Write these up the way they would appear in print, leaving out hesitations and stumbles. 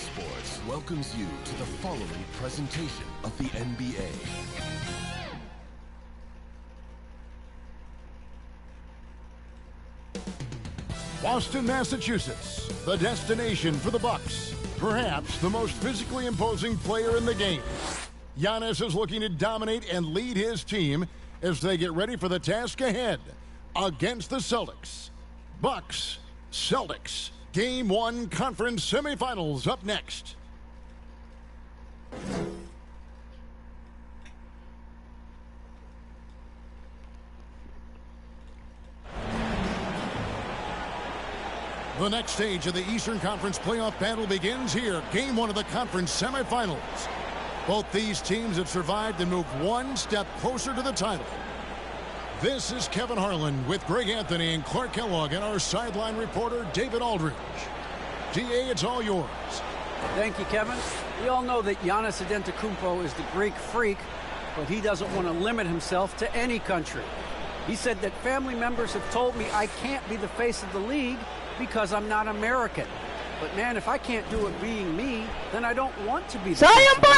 Sports welcomes you to the following presentation of the NBA. Boston, Massachusetts, the destination for the Bucks. Perhaps the most physically imposing player in the game. Giannis is looking to dominate and lead his team as they get ready for the task ahead against the Celtics. Bucks, Celtics, Game 1 Conference Semifinals up next. The next stage of the Eastern Conference playoff battle begins here. Game 1 of the conference semifinals. Both these teams have survived and moved one step closer to the title. This is Kevin Harlan with Greg Anthony and Clark Kellogg and our sideline reporter David Aldridge. DA, it's all yours. Thank you, Kevin. We all know that Giannis Antetokounmpo is the Greek freak, but he doesn't want to limit himself to any country. He said that family members have told me I can't be the face of the league because I'm not American. But man, if I can't do it being me, then I don't want to be the So yun po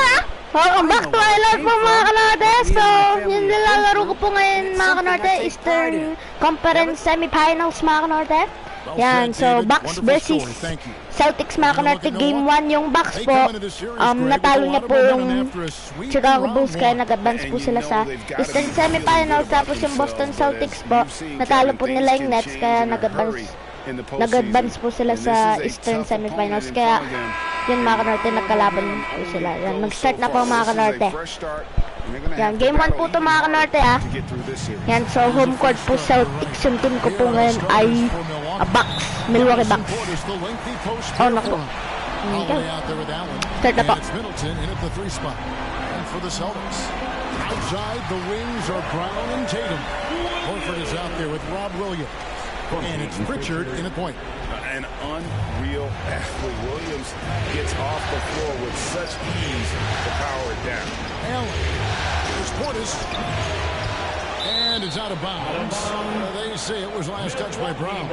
welcome back to Highlight po mga Kanorte. So yung nilalaro ko po ngayon mga Kanorte, Eastern Conference Semifinals mga Kanorte. Yan, so Bucks versus Celtics mga Kanorte. Game 1 yung Bucks po. Natalo niya po yung Chicago Bulls kaya nag-advance po sila sa Eastern Semifinals. Tapos yung Boston Celtics po, natalo po nila yung Nets kaya nag-advance po sila sa Eastern Semifinals. Kaya yun mga Kanorte, nagkalaban po sila. Yan, mag-start na po mga Kanorte. Yan, game 1 po ito mga Kanorte Yan, so home court po Celtics. Yung team ko po ngayon ay Bucks, Milwaukee Bucks. Oh, naku. Okay. Start na po. Outside the wings are Brown and Tatum. Horford is out there with Rob Williams. And it's Pritchard in a point. An unreal athlete. Williams gets off the floor with such ease to power it down. Allen. There's Portis. And it's out of bounds. They say it was last touched by Brown.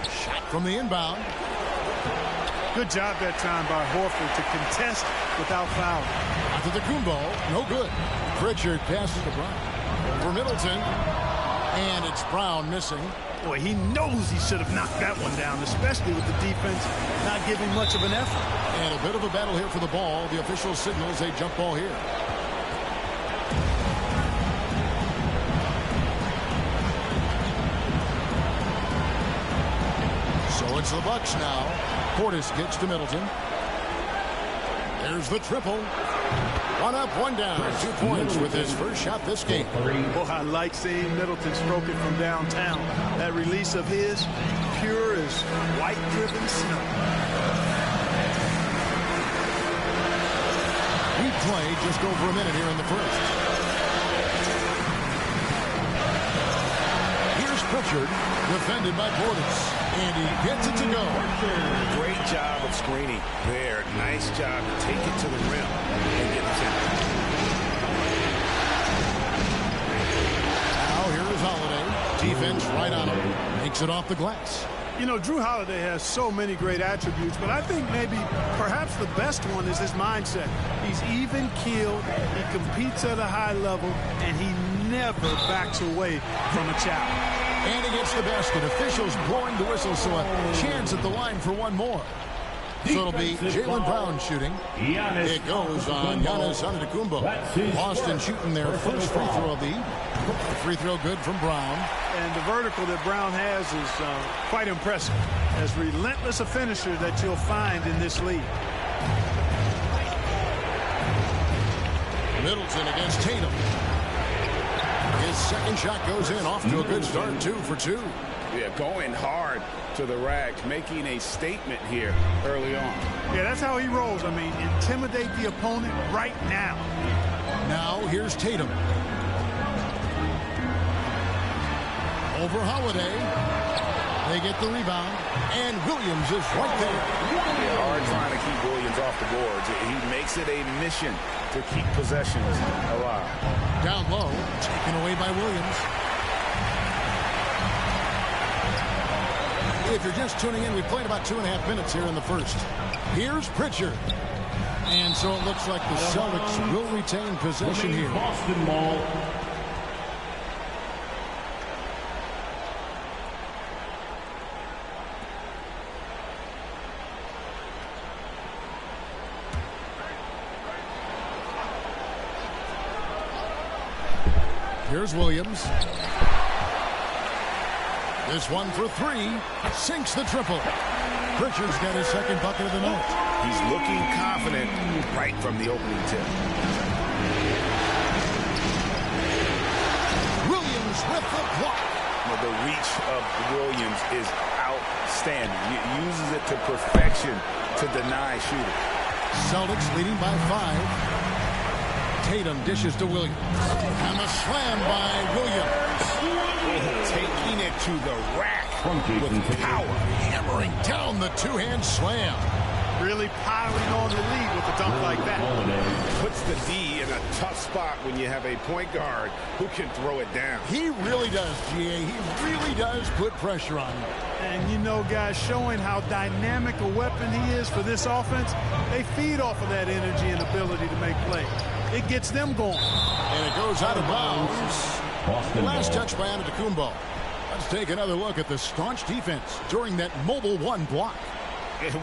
Shot from the inbound. Good job that time by Horford to contest without foul. Antetokounmpo, no good. Pritchard passes to Brown. For Middleton. And it's Brown missing. Boy, he knows he should have knocked that one down, especially with the defense not giving much of an effort. And a bit of a battle here for the ball. The official signals a jump ball here. So it's the Bucks now. Portis gets to Middleton. There's the triple. One up, one down. 2 points with his first shot this game. Boy, I like seeing Middleton stroke it from downtown. That release of his, pure as white-driven snow. We played just over a minute here in the first. Here's Pritchard, defended by Portis. And he gets it to go. Great job of screening there. Nice job to take it to the rim and get it in. Now here is Holiday. Defense right on him. Makes it off the glass. You know, Drew Holiday has so many great attributes, but I think perhaps the best one is his mindset. He's even-keeled, he competes at a high level, and he never backs away from a challenge. And he gets the basket. Officials blowing the whistle, so a chance at the line for one more. So it'll be Jaylen Brown shooting. It goes on Giannis Antetokounmpo. Boston shooting their first free throw of the free throw good from Brown. And the vertical that Brown has is quite impressive. As relentless a finisher that you'll find in this league. Middleton against Tatum. His second shot goes in, off to a good start, 2 for 2. Yeah, going hard to the rack, making a statement here early on. Yeah, that's how he rolls. I mean, intimidate the opponent right now. Now, here's Tatum. Over Holiday. They get the rebound. And Williams is right there. Yeah, hard trying to keep Williams off the boards. He makes it a mission to keep possessions alive. Down low, taken away by Williams. If you're just tuning in, we played about 2.5 minutes here in the first. Here's Pritchard. And so it looks like the Celtics will retain possession here. Boston ball. Here's Williams. This one for three. Sinks the triple. Pritchard's got his second bucket of the night. He's looking confident right from the opening tip. Williams with the block. Well, the reach of Williams is outstanding. He uses it to perfection to deny shooting. Celtics leading by 5. Tatum dishes to Williams. And the slam by Williams. Taking it to the rack with power. Hammering down the two-hand slam. Really piling on the lead with a dunk like that. Puts the D in a tough spot when you have a point guard who can throw it down. He really does, GA. He really does put pressure on him. And you know, guys, showing how dynamic a weapon he is for this offense, they feed off of that energy and ability to make plays. It gets them going. And it goes out of bounds. Last touch by Antetokounmpo. Let's take another look at the staunch defense during that mobile one block.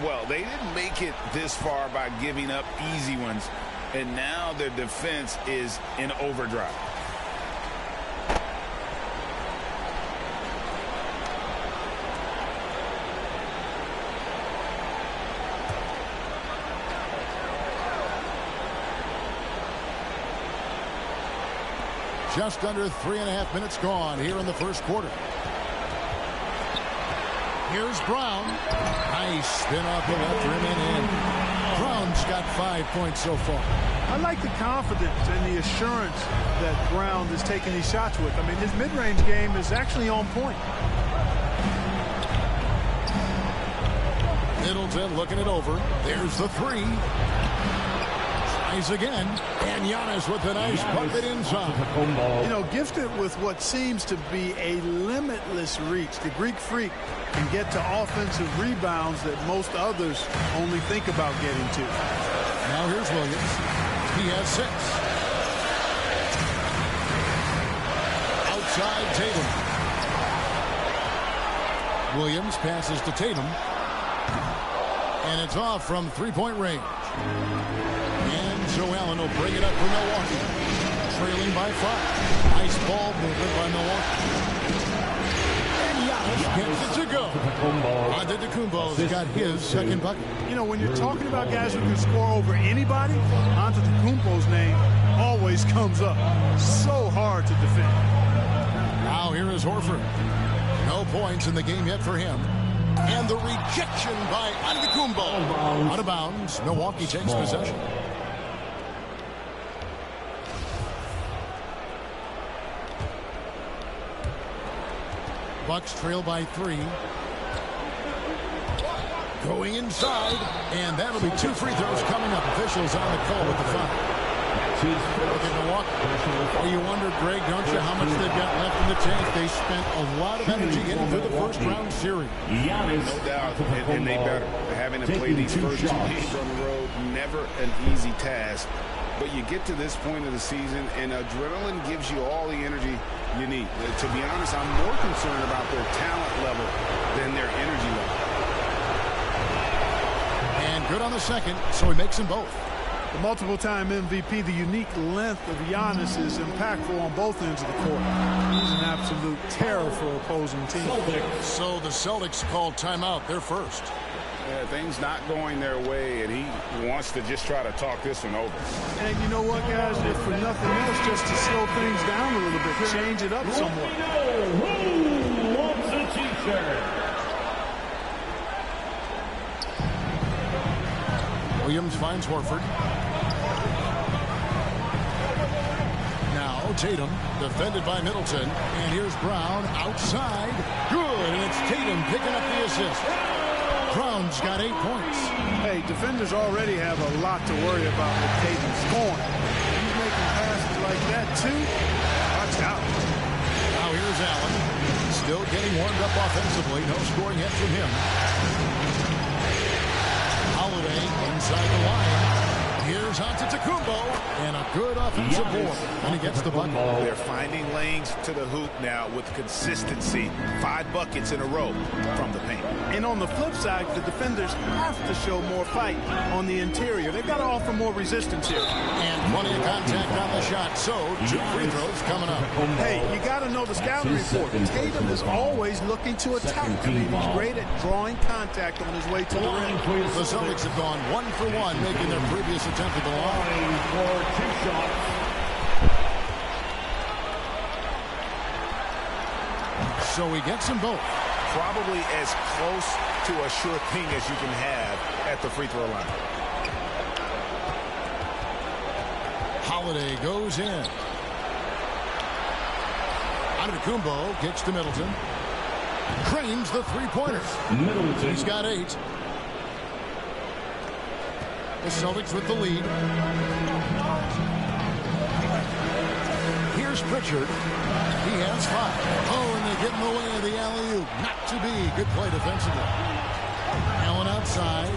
Well, they didn't make it this far by giving up easy ones, and now their defense is in overdrive. Just under 3.5 minutes gone here in the first quarter. Here's Brown. Nice spin off the left rim and in. Brown's got 5 points so far. I like the confidence and the assurance that Brown is taking these shots with. I mean, his mid-range game is actually on point. Middleton looking it over. There's the three. Tries again. And Giannis with a nice bucket inside. You know, gifted with what seems to be a limitless reach. The Greek Freak can get to offensive rebounds that most others only think about getting to. Now here's Williams. He has 6. Outside Tatum. Williams passes to Tatum. And it's off from three-point range. And Joe Allen will bring it up for Milwaukee. Trailing by 5. Nice ball movement by Milwaukee. Gets it to go. Antetokounmpo's got his second bucket. You know, when you're talking about guys who can score over anybody, Antetokounmpo's name always comes up. So hard to defend. Now here is Horford. No points in the game yet for him. And the rejection by Antetokounmpo. Out of bounds. Milwaukee takes possession. Bucks trail by 3. Going inside, and that'll be 2 free throws coming up. Officials on the call with the foul. Look at Milwaukee. Well, you wonder, Greg, don't you, how much they've got left in the tank? They spent a lot of energy getting through the first round series. No doubt, and they better. Having to play these first 2 games on the road, never an easy task. But you get to this point of the season, and adrenaline gives you all the energy you need. To be honest, I'm more concerned about their talent level than their energy level. And good on the second, so he makes them both. The multiple-time MVP, the unique length of Giannis is impactful on both ends of the court. He's an absolute terror for opposing teams. So the Celtics called timeout. They're first. Yeah, things not going their way, and he wants to just try to talk this one over. And you know what, guys? If for nothing else, just to slow things down a little bit, change it up somewhat. Who wants a t-shirt? Williams finds Horford. Now Tatum, defended by Middleton. And here's Brown outside. Good, and it's Tatum picking up the assist. Brown's got 8 points. Hey, defenders already have a lot to worry about with Tatum scoring. He's making passes like that, too. Watch out. Now here's Allen. Still getting warmed up offensively. No scoring yet from him. Holiday inside the line. Here's Antetokounmpo, and a good offensive board, and he gets the bucket. They're finding lanes to the hoop now with consistency. 5 buckets in a row from the paint. And on the flip side, the defenders have to show more fight on the interior. They've got to offer more resistance here. And plenty of contact on the shot, so 2 free throws coming up. Hey, you got to know the scouting report. Tatum is always looking to attack. I mean, he's great at drawing contact on his way to the rim. The Celtics have gone 1 for 1, making their previous attempt at the line. For 2 shots. So he gets them both. Probably as close to a sure thing as you can have at the free throw line. Holiday goes in. Antetokounmpo gets to Middleton. Cranes the three-pointer. Middleton. He's got 8. The Celtics with the lead. Here's Pritchard. He has 5. Oh, and they get in the way of the alley-oop. Not to be. Good play defensively. Allen outside.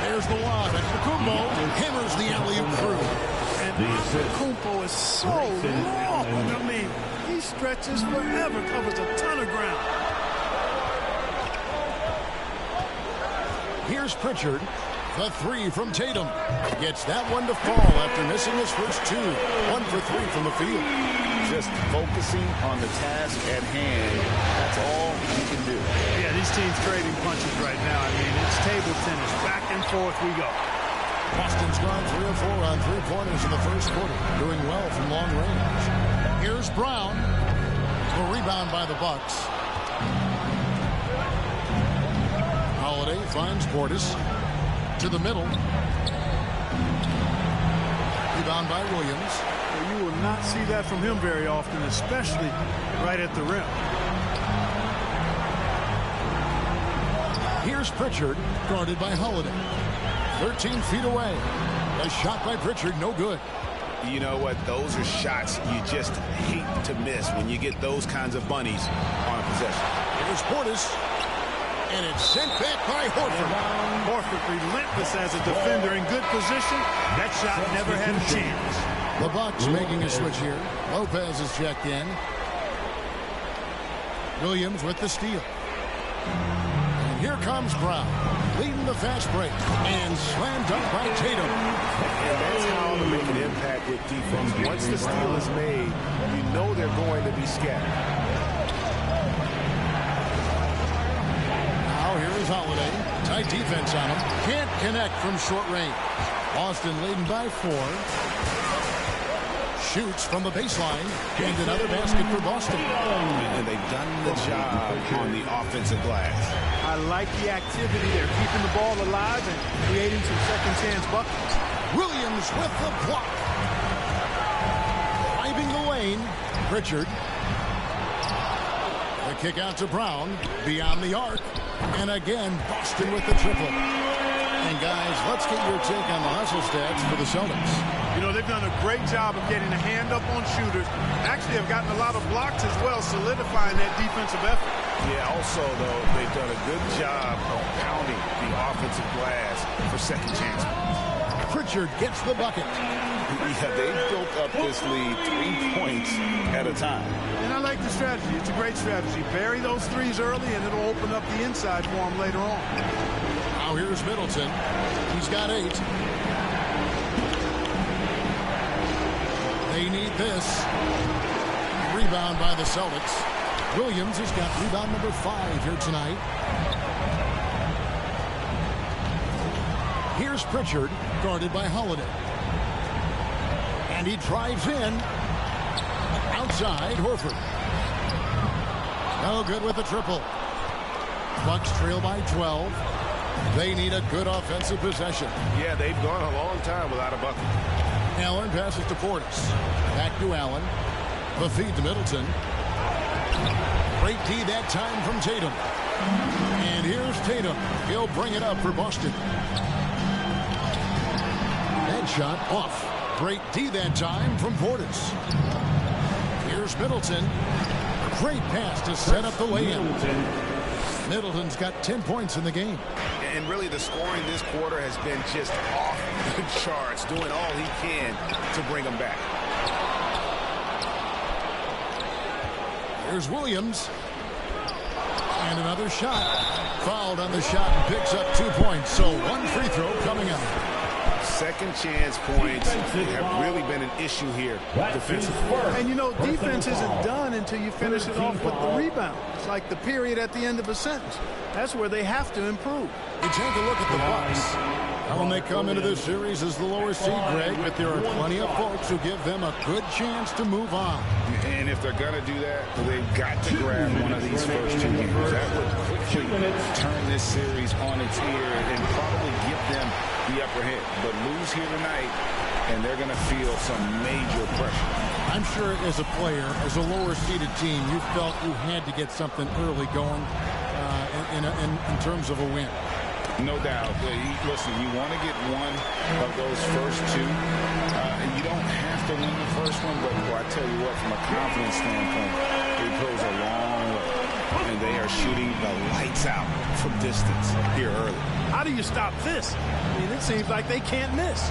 There's the lob. Antetokounmpo hammers the alley-oop through. And Antetokounmpo is so long. I mean, he stretches forever, covers a ton of ground. Here's Pritchard. The 3 from Tatum. Gets that one to fall after missing his first 2. 1 for 3 from the field. Just focusing on the task at hand. That's all you can do. Yeah, these teams trading punches right now. I mean, it's table tennis. Back and forth we go. Boston's gone 3 of 4 on 3-pointers in the first quarter. Doing well from long range. Here's Brown. The rebound by the Bucks. Holiday finds Portis. To the middle. Rebound by Williams. Well, you will not see that from him very often, especially right at the rim. Here's Pritchard, guarded by Holiday. 13 feet away. A shot by Pritchard, no good. You know what? Those are shots you just hate to miss when you get those kinds of bunnies on a possession. Here's Portis. And it's sent back by Horford. Horford relentless as a defender in good position. That shot never had a chance. The Bucks making a switch here. Lopez is checked in. Williams with the steal. And here comes Brown, leading the fast break. And slammed up by Tatum. And that's how to make an impact with defense. Once the steal is made, you know they're going to be scattered. Here is Holiday. Tight defense on him. Can't connect from short range. Boston leading by 4. Shoots from the baseline. And another basket for Boston. And they've done the job on the offensive glass. I like the activity. They're keeping the ball alive and creating some second chance buckets. Williams with the block. Driving the lane. Pritchard. The kick out to Brown. Beyond the arc. And again, Boston with the triple. And guys, let's get your take on the hustle stats for the Celtics. You know, they've done a great job of getting a hand up on shooters. Actually, have gotten a lot of blocks as well, solidifying that defensive effort. Yeah, also, though, they've done a good job of pounding the offensive glass for second chances. Pritchard gets the bucket. Yeah, they've built up this lead 3 points at a time. And I like the strategy. It's a great strategy. Bury those threes early, and it'll open up the inside for them later on. Now here's Middleton. He's got 8. They need this. Rebound by the Celtics. Williams has got rebound number 5 here tonight. Here's Pritchard, guarded by Holiday. And he drives in. Outside, Horford. No good with the triple. Bucks trail by 12. They need a good offensive possession. Yeah, they've gone a long time without a bucket. Allen passes to Portis. Back to Allen. The feed to Middleton. Great D that time from Tatum. And here's Tatum. He'll bring it up for Boston. Headshot off. Great D that time from Portis. Here's Middleton. Great pass to set up the lay-in. Middleton's got 10 points in the game. And really the scoring this quarter has been just off the charts, doing all he can to bring them back. Here's Williams. And another shot. Fouled on the shot and picks up 2 points. So one free throw coming up. Second chance points have really been an issue here defensively. And you know, defense isn't done until you finish it off with the rebound. It's like the period at the end of a sentence. That's where they have to improve. You take a look at the Bucks. When they come into this series as the lower seed, Greg, but there are plenty of folks who give them a good chance to move on. And if they're going to do that, they've got to grab one of these first 2 games. That would quickly turn this series on its ear and probably give them the upper hand. But lose here tonight, and they're going to feel some major pressure. I'm sure as a player, as a lower-seeded team, you felt you had to get something early going in terms of a win. No doubt. Listen, you want to get one of those first 2. And you don't have to win the first one, but I tell you what, from a confidence standpoint, it goes a long way. And they are shooting the lights out from distance here early. How do you stop this? I mean, it seems like they can't miss.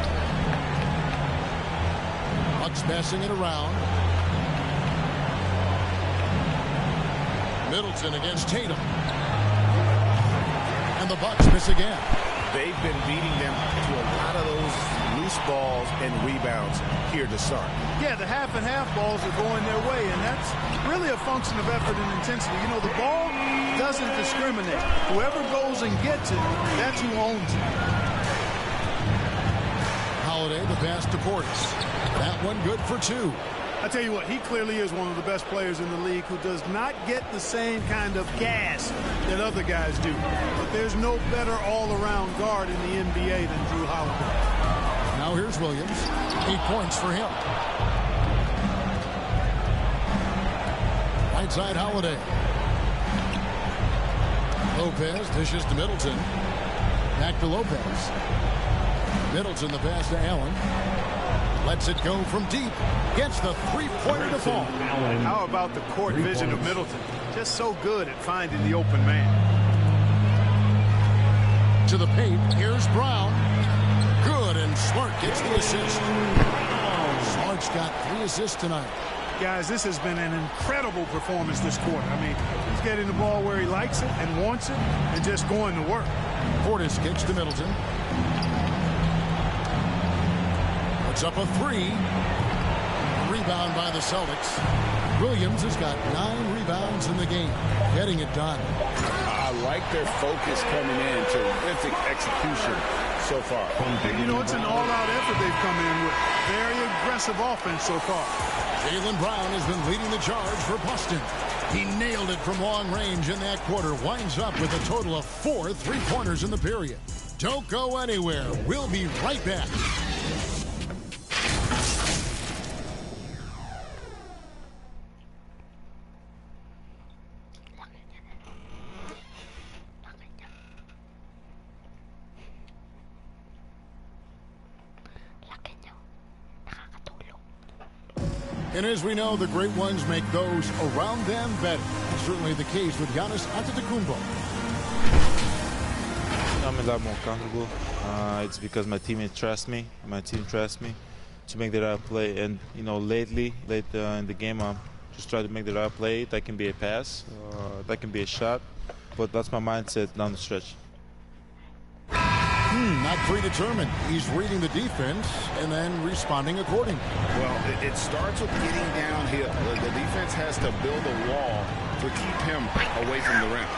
Bucks passing it around. Middleton against Tatum. And the Bucks miss again. They've been beating them to a lot of those loose balls and rebounds here to start. Yeah, the half and half balls are going their way, and that's really a function of effort and intensity. You know, the ball doesn't discriminate. Whoever goes and gets it, that's who owns it. Holiday, the pass to Portis. That one good for 2. I tell you what, he clearly is one of the best players in the league who does not get the same kind of gas that other guys do. But there's no better all-around guard in the NBA than Drew Holiday. Now here's Williams. 8 points for him. Right side Holiday. Lopez dishes to Middleton. Back to Lopez. Middleton the pass to Allen. Lets it go from deep. Gets the three-pointer to fall. How about the court vision of Middleton? Just so good at finding the open man. To the paint. Here's Brown. Good, and Smart gets the assist. Smart's got 3 assists tonight. Guys, this has been an incredible performance this quarter. I mean, he's getting the ball where he likes it and wants it and just going to work. Portis kicks to Middleton. Puts up a 3. Rebound by the Celtics. Williams has got 9 rebounds in the game. Getting it done. I like their focus coming in. Terrific execution so far. And you know, it's an all-out effort they've come in with. Very aggressive offense so far. Jaylen Brown has been leading the charge for Boston. He nailed it from long range in that quarter. Winds up with a total of 4 three-pointers in the period. Don't go anywhere. We'll be right back. And as we know, the great ones make those around them better. Certainly the case with Giannis Antetokounmpo. I'm a lot more comfortable. It's because my teammates trust me. My team trusts me to make the right play. And, you know, late in the game, I'm just trying to make the right play. That can be a pass. That can be a shot. But that's my mindset down the stretch. Not predetermined. He's reading the defense and then responding accordingly. Well, it starts with getting downhill. The defense has to build a wall to keep him away from the rim.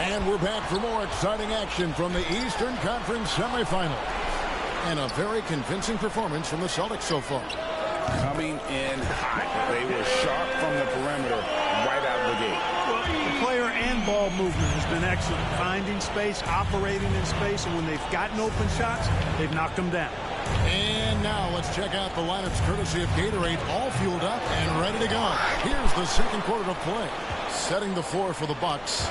And we're back for more exciting action from the Eastern Conference semifinals. And a very convincing performance from the Celtics so far. Coming in hot. They were sharp from the perimeter right out of the gate. The player and ball movement has been excellent. Finding space, operating in space, and when they've gotten open shots, they've knocked them down. And now let's check out the lineups courtesy of Gatorade, all fueled up and ready to go. Here's the second quarter to play. Setting the floor for the Bucks.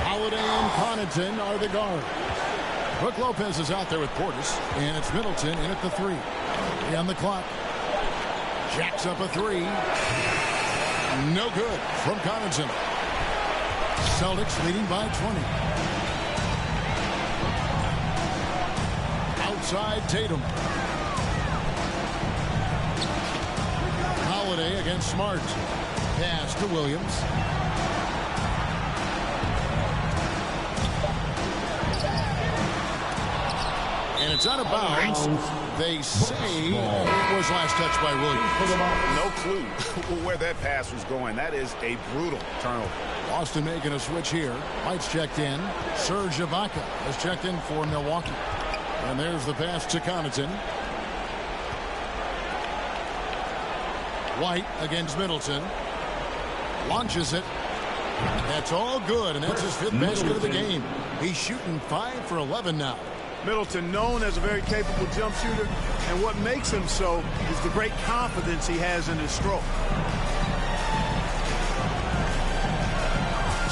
Holiday and Connaughton are the guards. Brook Lopez is out there with Portis, and it's Middleton in at the 3. 3 on the clock. Jacks up a 3. No good from Connaughton. Celtics leading by 20. Outside Tatum. Holiday against Smart. Pass to Williams. And it's out of bounds. They say it was last touched by Williams. No clue where that pass was going. That is a brutal turnover. Boston making a switch here. White's checked in. Serge Ibaka has checked in for Milwaukee. And there's the pass to Connaughton. White against Middleton. Launches it. That's all good, and that's his 5th basket of the game. He's shooting 5 for 11 now. Middleton, known as a very capable jump shooter, and what makes him so is the great confidence he has in his stroke.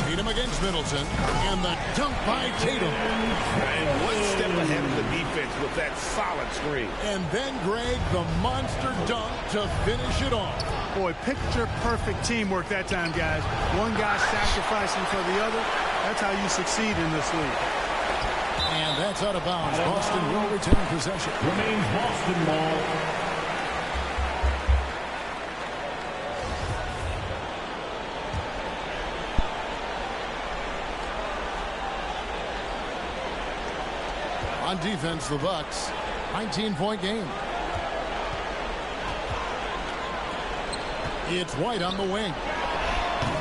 Tatum against Middleton, and the dunk by Tatum. And one step ahead of the defense with that solid screen. And then, Greg, the monster dunk to finish it off. Boy, picture-perfect teamwork that time, guys. One guy sacrificing for the other. That's how you succeed in this league. And that's out of bounds. Boston will retain possession. Remains Boston ball. On defense, the Bucks. 19-point game. It's White on the wing.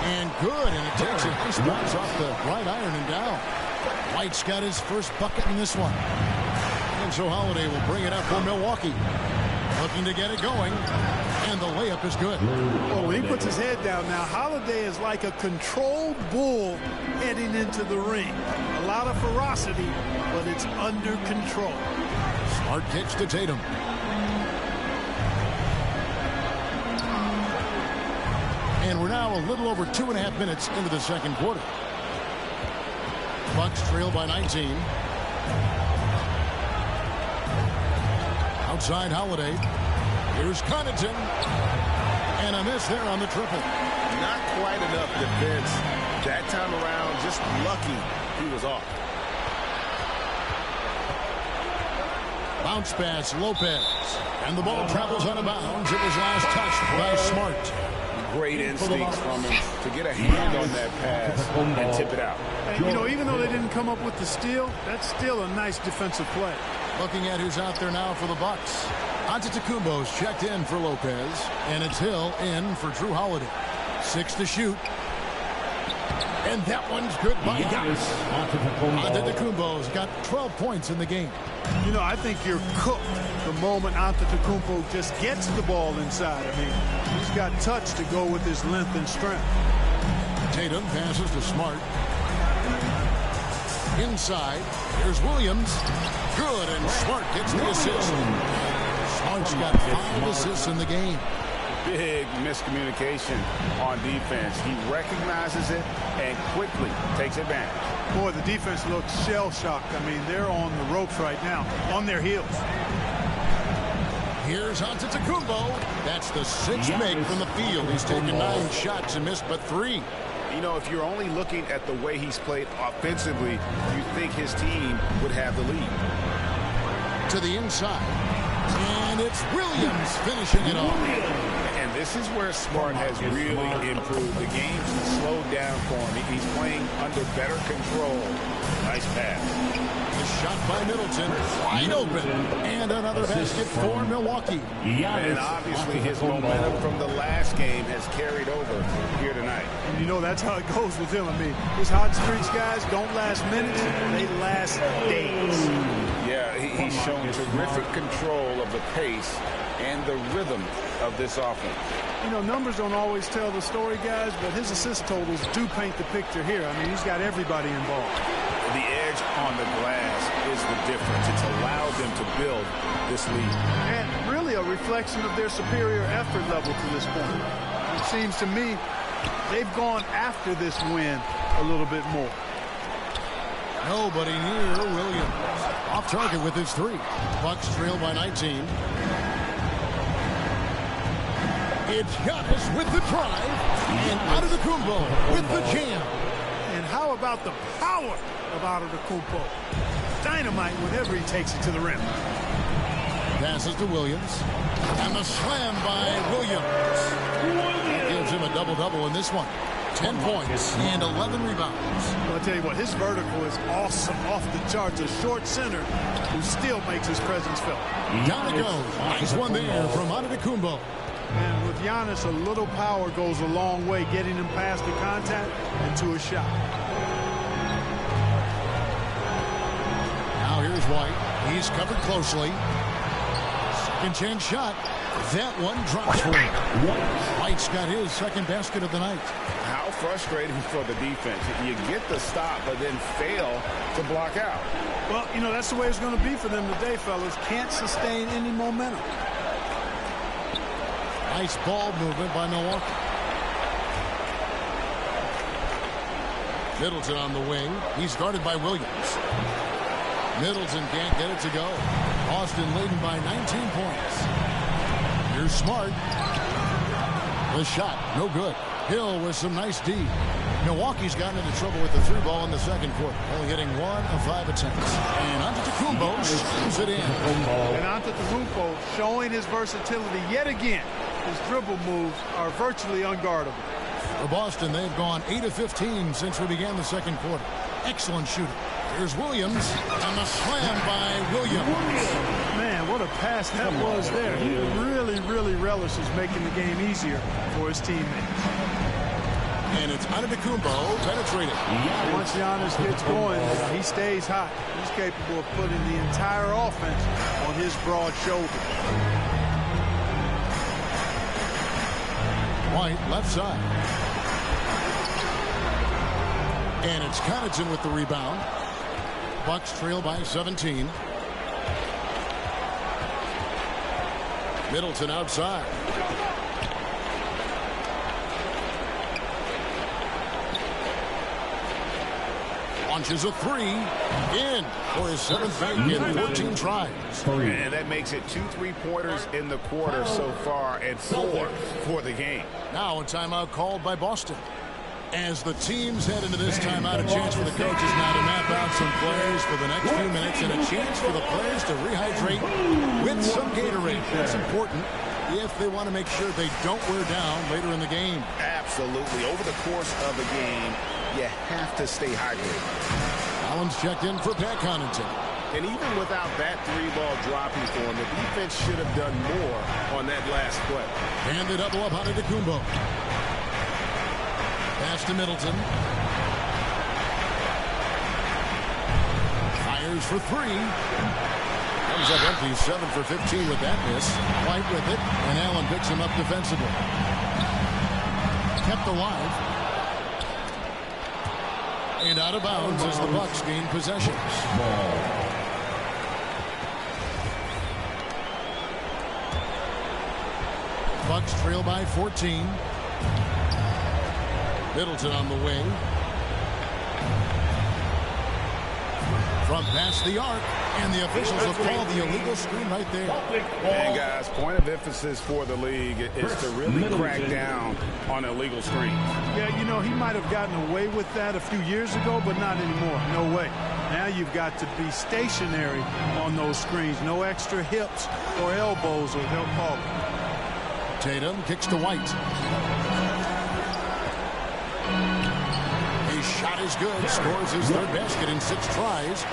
And good, and it takes a nice bounce off the right iron and down. White's got his first bucket in this one. And so Holiday will bring it up for Milwaukee. Looking to get it going. And the layup is good. Well, when he puts his head down now, Holiday is like a controlled bull heading into the ring. A lot of ferocity, but it's under control. Smart kicks to Tatum. And we're now a little over 2.5 minutes into the second quarter. Bucks trail by 19. Outside Holiday. Here's Connaughton. And a miss there on the triple. Not quite enough defense. That time around, just lucky he was off. Bounce pass, Lopez. And the ball travels out of bounds. It was last touched by Smart. Great instincts from him to get a hand on that pass and tip it out. And, you know, even though they didn't come up with the steal, that's still a nice defensive play. Looking at who's out there now for the Bucks. Antetokounmpo's checked in for Lopez, and it's Hill in for Drew Holiday. 6 to shoot. And that one's good by Giannis. Antetokounmpo's got 12 points in the game. You know, I think you're cooked the moment Antetokounmpo just gets the ball inside. I mean, he's got touch to go with his length and strength. Tatum passes to Smart. Inside, here's Williams. Good, and Smart gets the assist. Smart's got 5 assists in the game. Big miscommunication on defense. He recognizes it and quickly takes advantage. Boy, the defense looks shell-shocked. I mean, they're on the ropes right now, on their heels. Here's Antetokounmpo. That's the 6th make from the field. He's taken 9 shots and missed but 3. You know, if you're only looking at the way he's played offensively, you think his team would have the lead. To the inside. And it's Williams finishing it off. And this is where Smart has really improved. The game's slowed down for him. He's playing under better control. Nice pass. A shot by Middleton. Wide open. And another basket for Milwaukee. And obviously his momentum from the last game has carried over here tonight. And you know, that's how it goes with him. I mean, his hot streaks, guys, don't last minutes. They last days. Yeah, he's shown terrific control of the pace and the rhythm of this offense. You know, numbers don't always tell the story, guys, but his assist totals do paint the picture here. I mean, he's got everybody involved. The edge on the glass is the difference. It's allowed them to build this lead. And really a reflection of their superior effort level to this point. It seems to me they've gone after this win a little bit more. Nobody near Williams. Off target with his three. Bucks trail by 19. It's Giannis with the drive. And Antetokounmpo with the jam. And how about the power of Antetokounmpo? Dynamite whenever he takes it to the rim. Passes to Williams. And the slam by Williams. That gives him a double-double in this one. 10 points and 11 rebounds. Well, I'll tell you what, his vertical is awesome, off the charts. A short center who still makes his presence felt. Down it goes. Nice one there from Antetokounmpo. And with Giannis, a little power goes a long way, getting him past the contact and to a shot. Now here's White. He's covered closely. Second chance shot. That one drops for him. White's got his second basket of the night. How frustrating for the defense. You get the stop, but then fail to block out. Well, you know, that's the way it's going to be for them today, fellas. Can't sustain any momentum. Nice ball movement by Milwaukee. Middleton on the wing. He's guarded by Williams. Middleton can't get it to go. Boston leading by 19 points. Here's Smart. The shot, no good. Hill with some nice D. Milwaukee's gotten into trouble with the three ball in the second quarter, only hitting 1 of 5 attempts. And Antetokounmpo slams it in. And Antetokounmpo showing his versatility yet again. His dribble moves are virtually unguardable. For Boston, they've gone 8 of 15 since we began the second quarter. Excellent shooting. Here's Williams, and the slam by Williams. Man, what a pass that was there. He really relishes making the game easier for his teammates. And it's Antetokounmpo penetrating. Once Giannis gets going, he stays hot. He's capable of putting the entire offense on his broad shoulder. White, left side. And it's Connaughton with the rebound. Bucks trail by 17. Middleton outside. Launches a three. In for his 7th bank in 14 tries. And that makes it 2 3-pointers in the quarter so far and 4 for the game. Now a timeout called by Boston. As the teams head into this timeout, a chance for the coaches now to map out some plays for the next few minutes and a chance for the players to rehydrate with some Gatorade. That's important if they want to make sure they don't wear down later in the game. Absolutely. Over the course of the game, you have to stay hydrated. Allen's checked in for Pat Connaughton. And even without that 3-ball dropping for him, the defense should have done more on that last play. And they double up on Antetokounmpo. Pass to Middleton. Fires for 3. Comes up empty, 7 for 15 with that miss. White with it, and Allen picks him up defensively. Kept alive. And out of bounds as the Bucks gain possession. Bucks trail by 14. Middleton on the wing. From past the arc, and the officials have called the illegal screen right there. And guys, point of emphasis for the league is to really crack down on illegal screens. Yeah, you know, he might have gotten away with that a few years ago, but not anymore. No way. Now you've got to be stationary on those screens. No extra hips or elbows, or they'll call it. Tatum kicks to White. His shot is good. Scores his 3rd basket in 6 tries.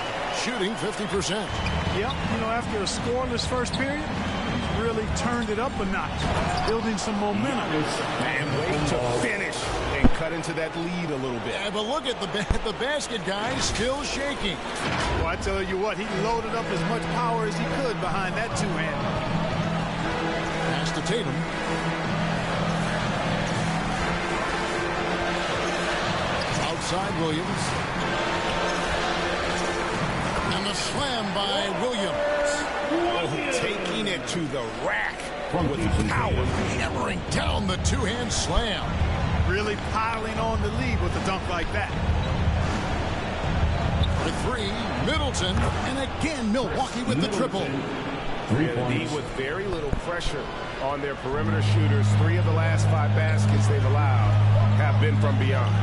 Shooting 50%. Yep, you know, after a scoreless first period, he's really turned it up a notch, building some momentum. And wait to finish and cut into that lead a little bit. Yeah, but look at the basket, guys, still shaking. Well, I tell you what, he loaded up as much power as he could behind that two-hander. Pass to Tatum. Outside Williams. slam by Williams. Oh, taking it to the rack with power. Hammering down the two-hand slam. Really piling on the lead with a dunk like that. For three, Middleton. And again, Milwaukee with the triple. With very little pressure on their perimeter shooters. 3 of the last 5 baskets they've allowed have been from beyond.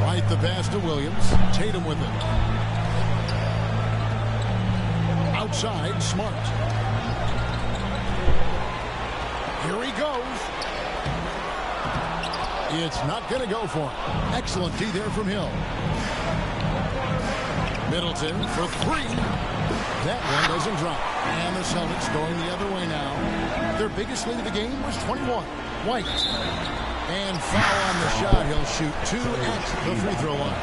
Right the pass to Williams. Tatum with it. Outside, Smart. Here he goes. It's not going to go for him. Excellent D there from Hill. Middleton for 3. That one doesn't drop. And the Celtics going the other way now. Their biggest lead of the game was 21. White. And foul on the shot. He'll shoot 2 at the free throw line.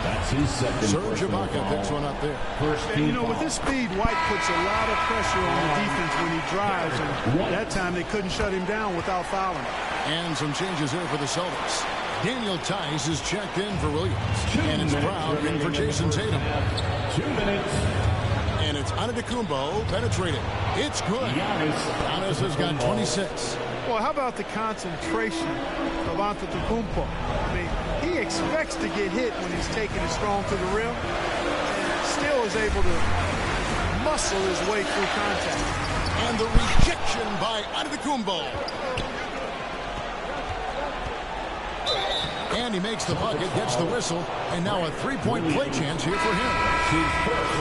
That's his second. Serge Ibaka picks one up there. And, you know, with this speed, White puts a lot of pressure on the defense when he drives. And that time they couldn't shut him down without fouling. And some changes here for the Celtics. Daniel Tice is checked in for Williams. And it's Brown in for Jason Tatum. 2 minutes. And it's Antetokounmpo penetrated. It's good. Giannis has got 26. Well, how about the concentration of Antetokounmpo? I mean, he expects to get hit when he's taking it strong to the rim, and still is able to muscle his way through contact. And the rejection by Antetokounmpo. And he makes the bucket, gets the whistle, and now a three-point play chance here for him.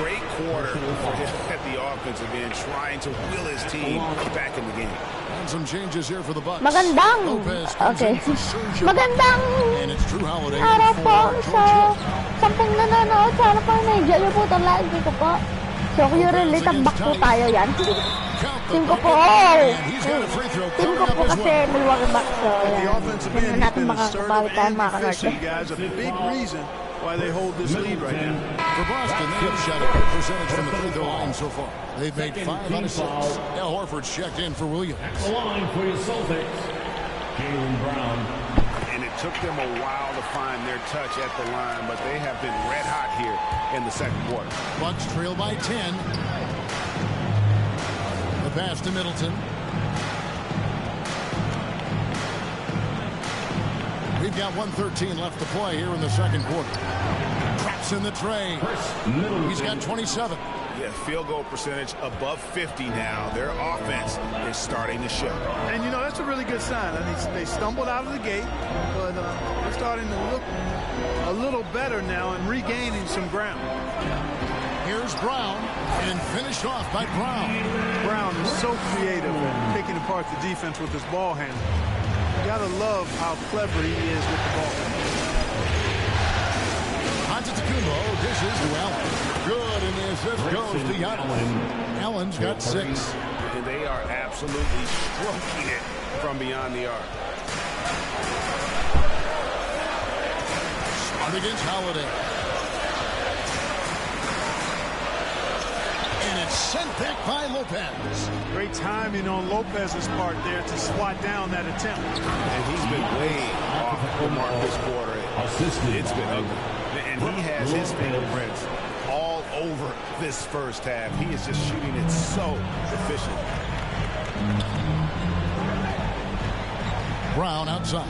Great quarter for him at the offensive end, trying to will his team back in the game. And some changes here for the Bucks. Magandang. Lopez comes Okay. in for Serge Magandang Ibaka. And it's Drew Holiday araw for po George sa Hill. 10 nanonood. Sana po na-enjoy niyo po itong live ko po. So, currently, tambak po tayo yan. Team ko po. Team ko po kasi Milwaukee Bucks. So, The yan. offensive Tingnan end, he's natin been makakabawi assertive tayo and mga kanorde. efficient, guys. A big reason why they hold this lead right now. For Boston, they have shot a good percentage from the free throw line so far. They've made 5 out of 6. Now Horford's checked in for Williams. The line for your Celtics. Jaylen Brown. And it took them a while to find their touch at the line, but they have been red hot here in the second quarter. Bucks trail by 10. The pass to Middleton. We've got 1:13 left to play here in the second quarter. Traps in the tray. He's got 27. Yeah, field goal percentage above 50 now. Their offense is starting to show. And, you know, that's a really good sign. I mean, they stumbled out of the gate, but they're starting to look a little better now and regaining some ground. Here's Brown, and finished off by Brown. Brown is so creative at picking apart the defense with his ball handling. You gotta love how clever he is with the ball. Antetokounmpo dishes to Allen. Good, and the assist goes to Giannis. Allen's got 6. And they are absolutely stroking it from beyond the arc. Smart against Holiday. And it's sent back by Lopez. Great timing on Lopez's part there to swat down that attempt. And he's been way off the mark this quarter. It's been ugly. And he has his fingerprints all over this first half. He is just shooting it so efficient. Brown outside.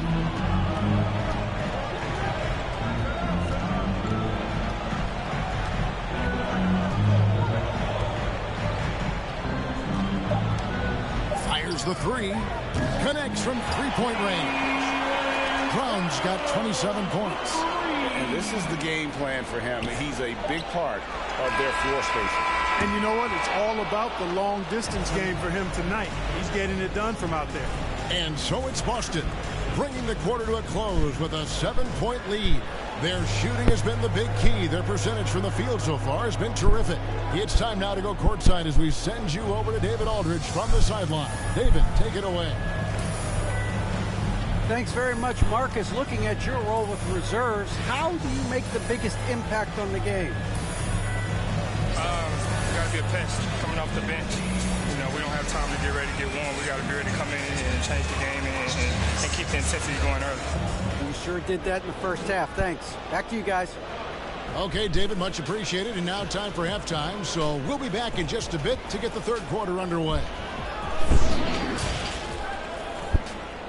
Fires the 3. Connects from three-point range. Brown's got 27 points. And this is the game plan for him. He's a big part of their floor spacing. And you know what? It's all about the long distance game for him tonight. He's getting it done from out there. And so it's Boston, bringing the quarter to a close with a 7-point lead. Their shooting has been the big key. Their percentage from the field so far has been terrific. It's time now to go courtside as we send you over to David Aldridge from the sideline. David, take it away. Thanks very much, Marcus. Looking at your role with reserves, how do you make the biggest impact on the game? Got to be a pest coming off the bench. You know, we don't have time to get ready to get warm. We got to be ready to come in and change the game and keep the intensity going early. We sure did that in the first half. Thanks. Back to you guys. Okay, David, much appreciated. And now time for halftime. So we'll be back in just a bit to get the third quarter underway.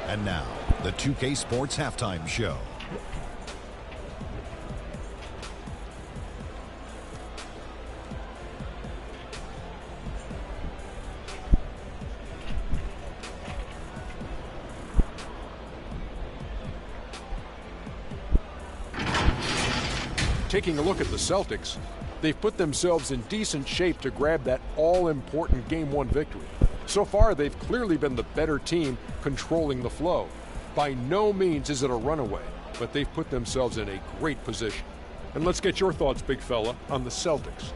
And now, the 2K Sports Halftime Show. Taking a look at the Celtics, they've put themselves in decent shape to grab that all-important Game 1 victory. So far, they've clearly been the better team controlling the flow. By no means is it a runaway, but they've put themselves in a great position. And let's get your thoughts, big fella, on the Celtics.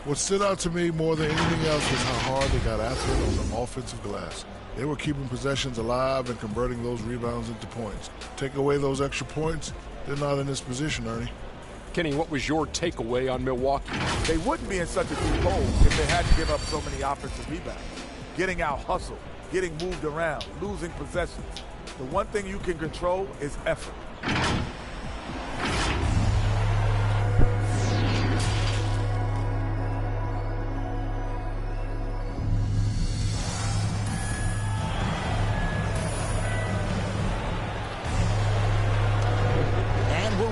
What stood out to me more than anything else was how hard they got after it on the offensive glass. They were keeping possessions alive and converting those rebounds into points. Take away those extra points, they're not in this position, Ernie. Kenny, what was your takeaway on Milwaukee? They wouldn't be in such a deep hole if they had to give up so many offensive rebounds. Getting out hustled, getting moved around, losing possessions. The one thing you can control is effort.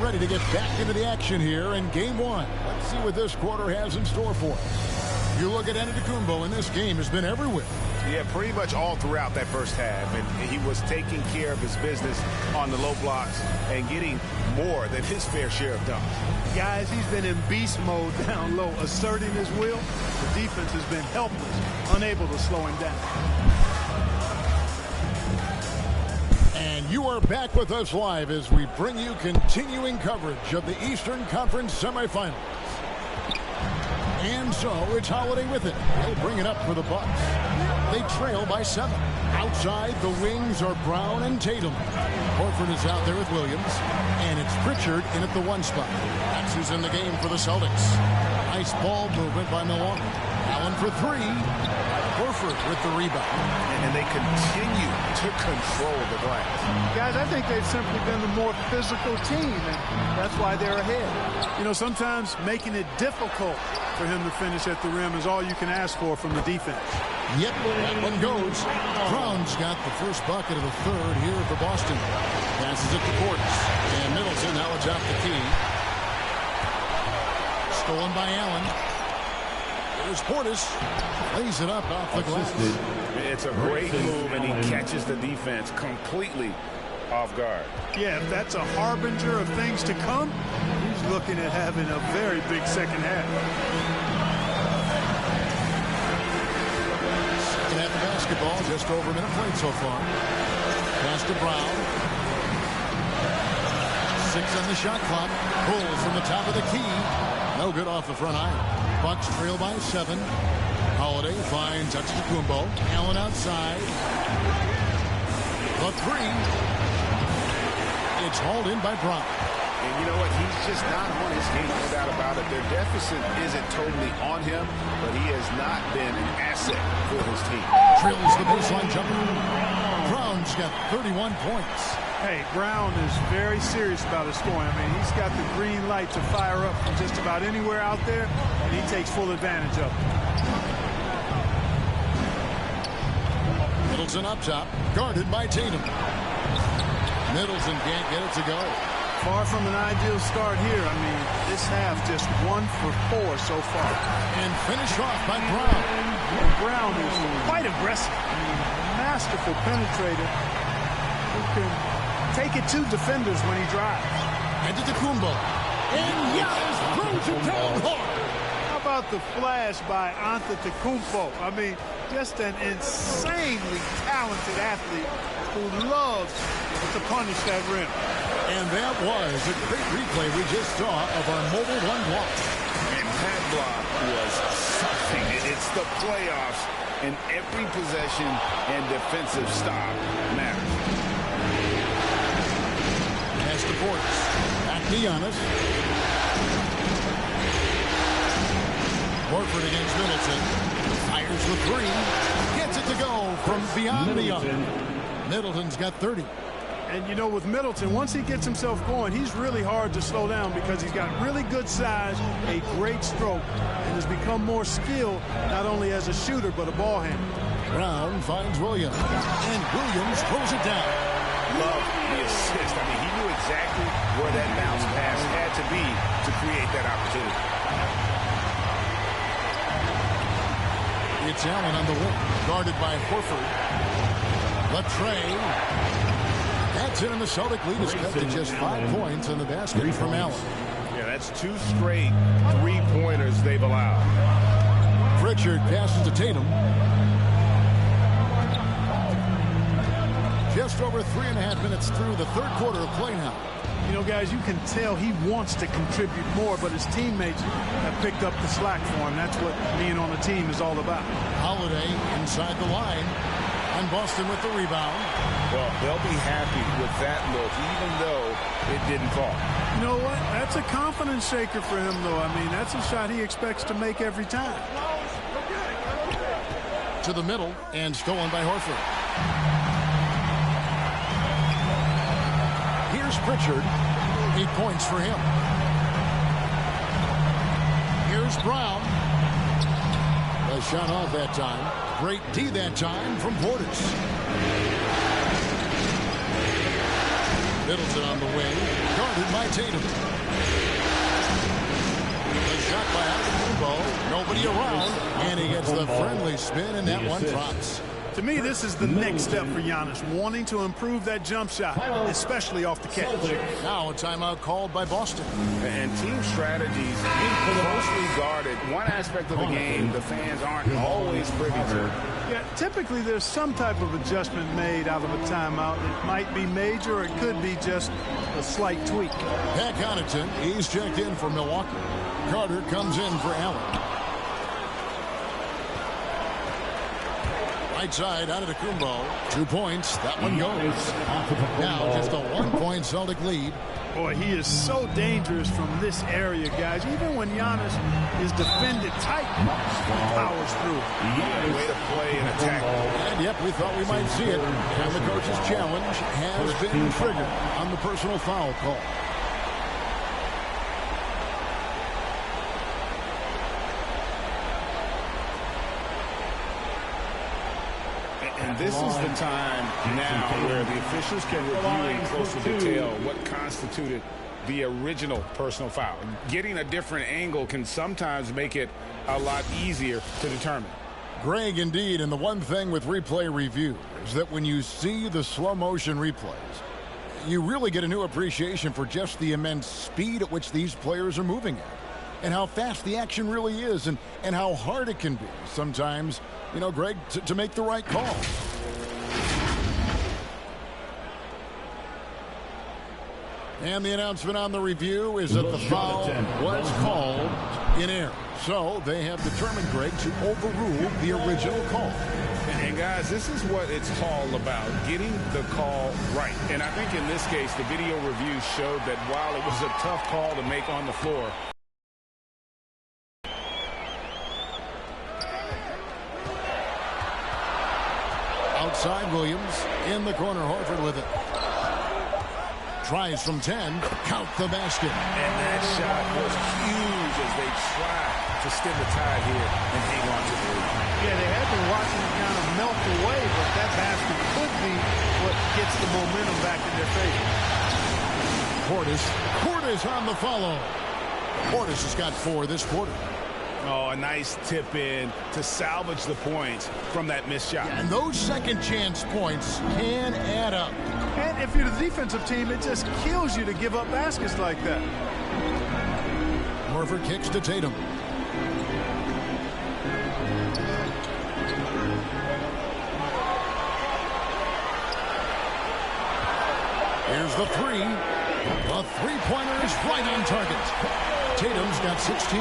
To get back into the action here in Game 1. Let's see what this quarter has in store for us. You look at Antetokounmpo, and this game has been everywhere. Yeah, pretty much all throughout that first half. And he was taking care of his business on the low blocks and getting more than his fair share of dunks. Guys, he's been in beast mode down low, asserting his will. The defense has been helpless, unable to slow him down. You are back with us live as we bring you continuing coverage of the Eastern Conference semifinals. And so it's Holiday with it. He'll bring it up for the Bucks. They trail by 7. Outside, the wings are Brown and Tatum. Horford is out there with Williams. And it's Pritchard in at the 1 spot. That's who's in the game for the Celtics. Nice ball movement by Milwaukee. Allen for 3. Horford with the rebound. And they continue to control the glass. Guys, I think they've simply been the more physical team, and that's why they're ahead. You know, sometimes making it difficult for him to finish at the rim is all you can ask for from the defense. Yep, that one goes. Brown's got the first bucket of the third here for Boston. Passes it to Portis. And Middleton, now it's off the key. Stolen by Allen. There's Portis. Lays it up off the glass. It's a great move, and he catches the defense completely off guard. Yeah, if that's a harbinger of things to come, he's looking at having a very big second half. Second half of basketball, just over a minute played so far. Pass to Brown. 6 on the shot clock. Pulls from the top of the key. No good off the front iron. Bucks trail by 7. Holiday finds Antetokounmpo. Allen outside. The 3. It's hauled in by Brown. And you know what? He's just not on his game, no doubt about it. Their deficit isn't totally on him, but he has not been an asset for his team. Trails the baseline jumper. Brown's got 31 points. Hey, Brown is very serious about his scoring. I mean, he's got the green light to fire up from just about anywhere out there, and he takes full advantage of it. Middleton up top, guarded by Tatum. Middleton can't get it to go. Far from an ideal start here. I mean, this half just 1 for 4 so far. And finished off by Brown. And Brown is quite aggressive. I mean, masterful penetrator who can take it to defenders when he drives. Antetokounmpo. And Giannis throws it down hard. How about the flash by Antetokounmpo? I mean, just an insanely talented athlete who loves to punish that rim. And that was a great replay we just saw of our Mobile 1 block. And that block was something. It's the playoffs, and every possession and defensive stop matters. Pass to Portis. Back to Giannis. Horford against Middleton. Fires the 3. Gets it to go from beyond the arc. Middleton's got 30. And, you know, with Middleton, once he gets himself going, he's really hard to slow down because he's got really good size, a great stroke, and has become more skilled not only as a shooter but a ball handler. Brown finds Williams, and Williams throws it down. Love the assist. I mean, he knew exactly where that bounce pass had to be to create that opportunity. It's Allen on the wing, guarded by Horford. Latre. That's it, and the Celtic lead is cut to just 5 points on the basket from Allen. Yeah, that's 2 straight three-pointers they've allowed. Pritchard passes to Tatum. Just over 3.5 minutes through the third quarter of play now. You know, guys, you can tell he wants to contribute more, but his teammates have picked up the slack for him. That's what being on a team is all about. Holiday inside the line, and Boston with the rebound. Well, they'll be happy with that look, even though it didn't fall. You know what? That's a confidence shaker for him, though. I mean, that's a shot he expects to make every time. To the middle, and stolen by Horford. Here's Pritchard. 8 points for him. Here's Brown. A shot off that time. Great D that time from Portis. Middleton on the wing, guarded by Tatum. A shot by Antetokounmpo. Nobody around, and he gets the friendly spin, and that one drops. To me, this is the next step for Giannis, wanting to improve that jump shot, especially off the catch. Now a timeout called by Boston. And team strategies closely guarded. One aspect of the game the fans aren't always privy to. Yeah, typically there's some type of adjustment made out of a timeout. It might be major, or it could be just a slight tweak. Pat Connaughton, he's checked in for Milwaukee. Carter comes in for Allen. Right side, Antetokounmpo. 2 points. That one goes. Now just a 1-point Celtic lead. Boy, he is so dangerous from this area, guys. Even when Giannis is defended tight, he powers through. Way to play and attack. And yep, we thought we might see it. And the coach's challenge has been triggered on the personal foul call. And this is the time now where the officials can review in closer detail what constituted the original personal foul. Getting a different angle can sometimes make it a lot easier to determine. Greg, indeed, and the one thing with replay review is that when you see the slow motion replays, you really get a new appreciation for just the immense speed at which these players are moving at, and how fast the action really is, and how hard it can be sometimes, you know, Greg, to make the right call. And the announcement on the review is that the foul was called in error. So they have determined, Greg, to overrule the original call. And guys, this is what it's all about, getting the call right. And I think in this case, the video review showed that while it was a tough call to make on the floor, outside Williams, in the corner, Horford with it. Tries from 10, count the basket. And that shot was huge as they try to stem the tide here and hang on to the lead. Yeah, they had been watching it kind of melt away, but that basket could be what gets the momentum back in their favor. Portis on the follow. Portis has got 4 this quarter. Oh, a nice tip in to salvage the points from that missed shot. Yeah, and those second chance points can add up. And if you're the defensive team, it just kills you to give up baskets like that. Horford kicks to Tatum. Here's the 3. The three-pointer is right on target. Tatum's got 16.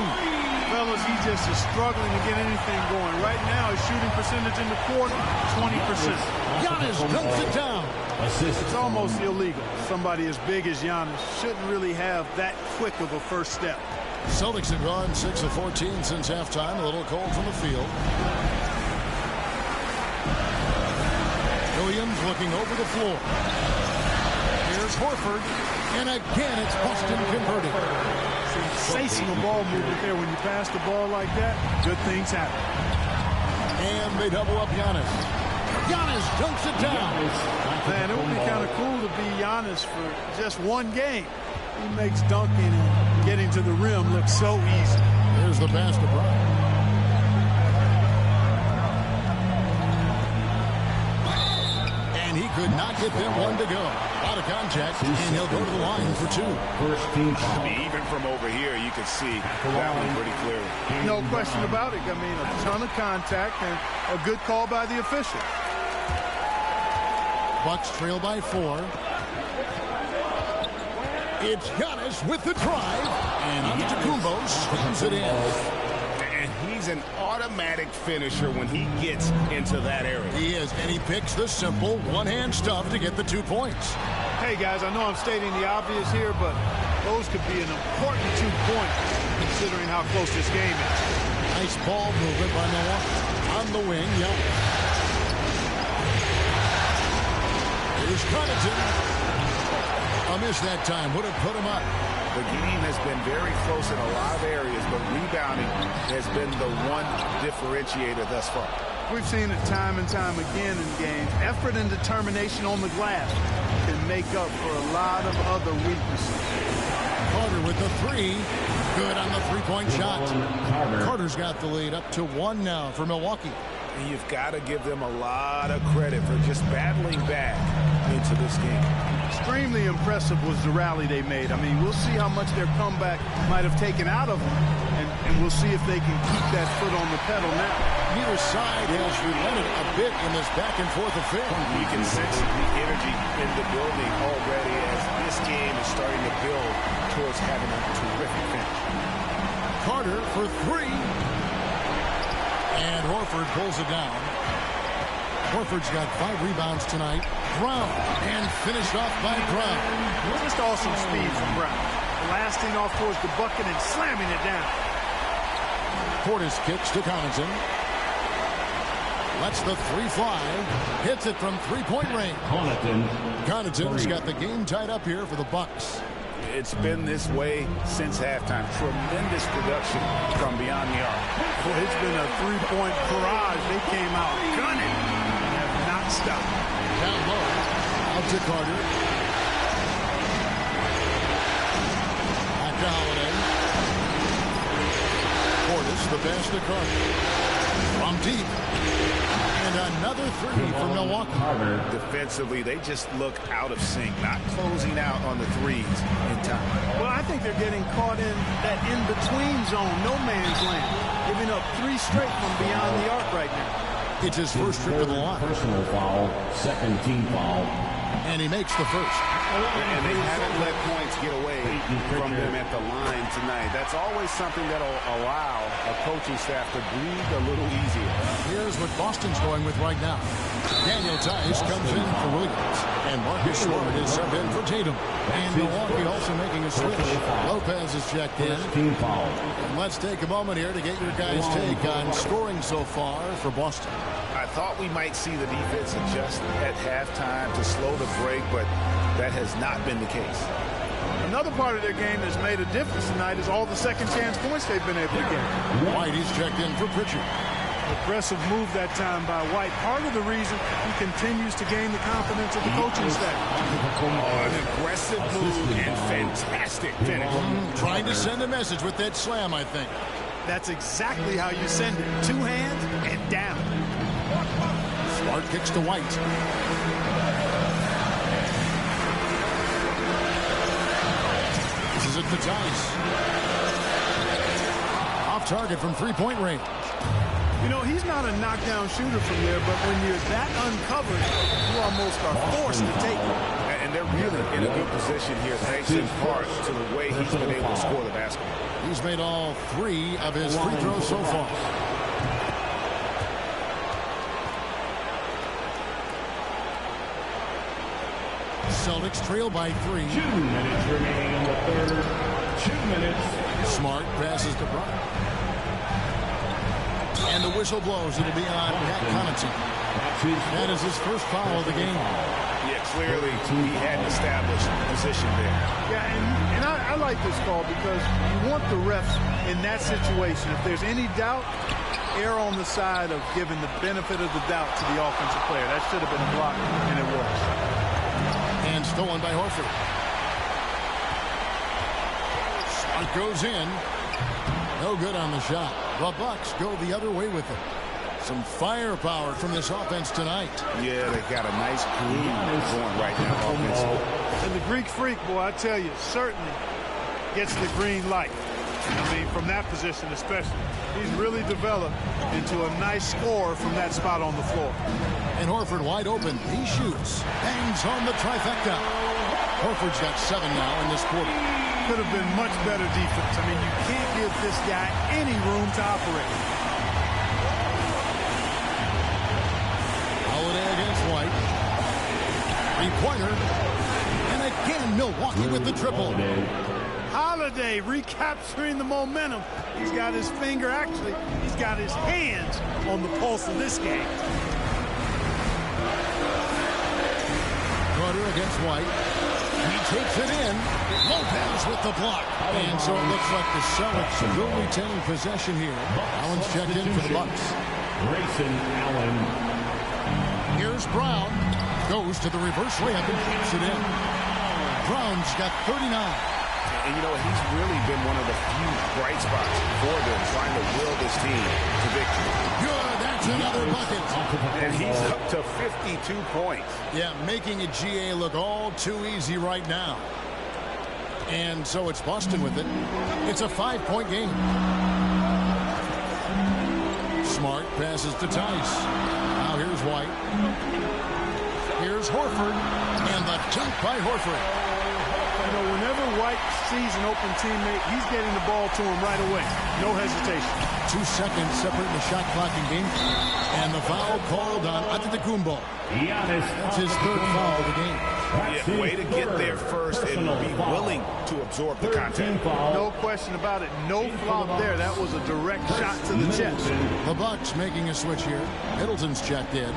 Fellas, he just is struggling to get anything going. Right now, his shooting percentage in the quarter, 20%. Giannis dunks it down. It's almost illegal. Somebody as big as Giannis shouldn't really have that quick of a first step. Celtics have gone 6 of 14 since halftime. A little cold from the field. Williams looking over the floor. Horford, and again it's Boston converting. Sensational ball movement there. When you pass the ball like that, good things happen. And they double up Giannis. Giannis dunks it down. Man, it would be kind of cool to be Giannis for just one game. He makes dunking and getting to the rim look so easy. Here's the pass to Bryant. And he could not get them one to go. Out of contact, and he'll go to the line for two. First team foul. Even from over here, you can see that one pretty clearly. No question about it. I mean, a ton of contact and a good call by the official. Bucks trail by 4. It's Giannis with the drive, and Antetokounmpo slams it in. And he's an automatic finisher when he gets into that area. He is, and he picks the simple one-hand stuff to get the 2 points. Hey, guys, I know I'm stating the obvious here, but those could be an important 2 points considering how close this game is. Nice ball movement by Milwaukee. On the wing, Giannis. Here's Connaughton. A miss that time. Would have put him up. The game has been very close in a lot of areas, but rebounding has been the one differentiator thus far. We've seen it time and time again in games. Effort and determination on the glass can make up for a lot of other weaknesses. Carter with the 3. Good on the three-point shot. Carter's got the lead up to 1 now for Milwaukee. And you've got to give them a lot of credit for just battling back into this game. Extremely impressive was the rally they made. I mean, we'll see how much their comeback might have taken out of them, and we'll see if they can keep that foot on the pedal now. Neither side has relented a bit in this back-and-forth affair. You can sense the energy in the building already as this game is starting to build towards having a terrific finish. Carter for 3. And Horford pulls it down. Horford's got 5 rebounds tonight. Brown, and finished off by Brown. Just awesome speed from Brown. Blasting off towards the bucket and slamming it down. Portis kicks to Connaughton. Lets the 3 fly. Hits it from 3-point range. Connaughton's got the game tied up here for the Bucks. It's been this way since halftime. Tremendous production from beyond the arc. Well, it's been a 3-point barrage. They came out gunning and have not stopped. Down low. Out to Carter. Back to Holiday. Portis, the pass to Carter. From deep. And another 3 for Milwaukee. Defensively, they just look out of sync, not closing out on the threes in time. Well, I think they're getting caught in that in-between zone, no man's land, giving up 3 straight from beyond the arc right now. It's his first trip to the line. Personal foul, second team foul. And he makes the first. And they haven't let points get away from them at the line tonight. That's always something that'll allow a coaching staff to breathe a little easier. Here's what Boston's going with right now. Daniel Tice comes in for Williams. And Marcus Smart is subbed in for Tatum. And Milwaukee also making a switch. Lopez is checked in. And let's take a moment here to get your guys' take on scoring so far for Boston. I thought we might see the defense adjust at halftime to slow the break, but that has not been the case. Another part of their game that's made a difference tonight is all the second chance points they've been able to get. White is checked in for Pritchard. Aggressive move that time by White. Part of the reason he continues to gain the confidence of the coaching staff. Oh, an aggressive move and fantastic finish. Trying to send a message with that slam, I think. That's exactly how you send it. 2 hands and down. Smart kicks to White. This is it to Tice. Off target from 3-point range. You know, he's not a knockdown shooter from there, but when you're that uncovered, you almost are forced to take it. And they're really in a good position here, thanks in part to the way he's been able to score the basketball. He's made all 3 of his free throws so far. Celtics trail by 3. 2 minutes remaining in the third. 2 minutes. Smart passes to Bryant. And the whistle blows. It'll be on Pat Connaughton. That is his first foul of the game. Yeah, clearly he had an established position there. Yeah, and I like this call because you want the refs in that situation. If there's any doubt, err on the side of giving the benefit of the doubt to the offensive player. That should have been a block, and it was. And stolen by Horford. Smart goes in. No good on the shot. The Bucks go the other way with it. Some firepower from this offense tonight. Yeah, they got a nice groove going right now offensively. And the Greek Freak, boy, I tell you, certainly gets the green light. I mean, from that position especially. He's really developed into a nice scorer from that spot on the floor. And Horford wide open. He shoots. Bangs home the trifecta. Horford's got 7 now in this quarter. Could have been much better defense. I mean, you can't give this guy any room to operate. Holiday against White. 3-pointer. And again, Milwaukee with the triple. Holiday recapturing the momentum. He's got his finger, actually, he's got his hands on the pulse of this game. Carter against White. He takes it in. Lopez with the block. And so it looks like the Celtics will retain possession here. Allen's checked in for the Bucks. Grayson Allen. Here's Brown. Goes to the reverse layup and keeps it in. Brown's got 39. And, you know, he's really been one of the few bright spots for them trying to will this team to victory. Good. That's another bucket. And he's up to 52 points. Yeah, making a GA look all too easy right now. And so it's Boston with it. It's a 5-point game. Smart passes to Tice. Now here's White. Here's Horford. And the dunk by Horford. You know, whenever White sees an open teammate, he's getting the ball to him right away. No hesitation. 2 seconds separating the shot clock and game. And the foul called on Antetokounmpo. That's his 3rd foul of the game. Yeah, way to get there first and be willing to absorb the contact. No question about it. No flop there. That was a direct shot to the chest. The Bucks making a switch here. Middleton's checked in.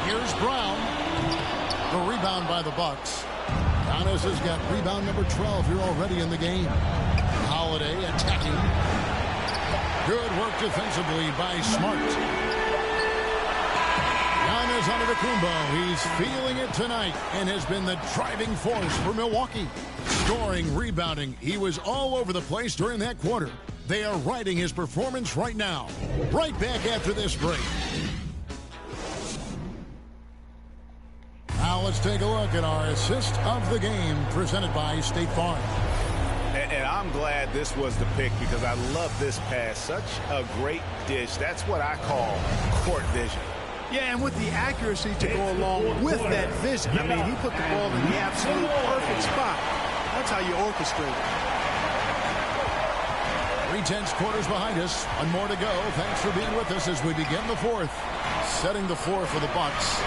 Here's Brown. The rebound by the Bucks. Giannis has got rebound number 12 here already in the game. Holiday attacking. Good work defensively by Smart. Giannis Antetokounmpo. He's feeling it tonight and has been the driving force for Milwaukee. Scoring, rebounding. He was all over the place during that quarter. They are riding his performance right now. Right back after this break. Now let's take a look at our assist of the game presented by State Farm. And I'm glad this was the pick because I love this pass. Such a great dish. That's what I call court vision. Yeah, and with the accuracy to go along with that vision. I mean, he put the ball in the absolute perfect spot. That's how you orchestrate it. 3 tenths quarters behind us. 1 more to go. Thanks for being with us as we begin the 4th. Setting the floor for the Bucks.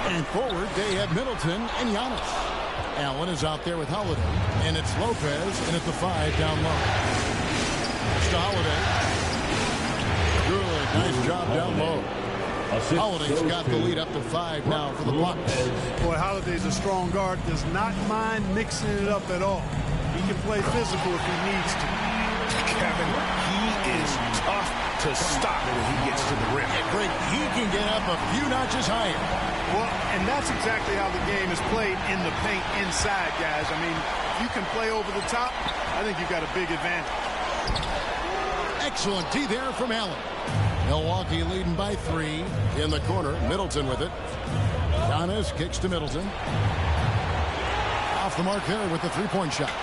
And forward, they have Middleton and Giannis. Allen is out there with Holiday. And it's Lopez, and at the 5 down low. It's to Holiday. Good. Nice job down low. Holiday's got the lead up to 5 now for the Bucks. Boy, Holiday's a strong guard. Does not mind mixing it up at all. He can play physical if he needs to. Kevin, he is tough to stop when he gets to the rim. Yeah, great. He can get up a few notches higher. Well, and that's exactly how the game is played in the paint inside, guys. I mean, if you can play over the top, I think you've got a big advantage. Excellent D there from Allen. Milwaukee leading by 3 in the corner. Middleton with it. Giannis kicks to Middleton. Off the mark there with the 3-point shot.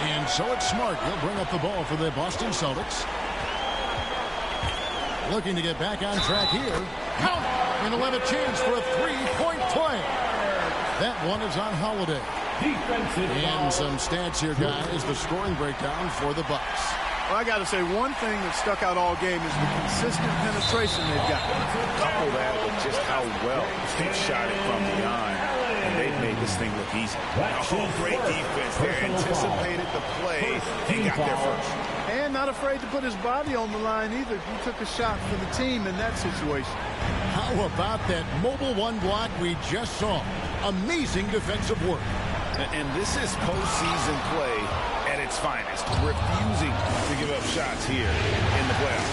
And so it's Smart. He'll bring up the ball for the Boston Celtics. Looking to get back on track here. Count! And he'll have a chance for a 3-point play. That one is on Holiday. And some stats here, guys. The scoring breakdown for the Bucks. Well, I got to say, one thing that stuck out all game is the consistent penetration they've got. Couple that with just how well they've shot it from beyond, and they've made this thing look easy. Oh, great defense. They anticipated the play and got there first. And not afraid to put his body on the line either. He took a shot for the team in that situation. How about that mobile one block we just saw? Amazing defensive work. And this is postseason play at its finest, refusing to give up shots here in the playoffs.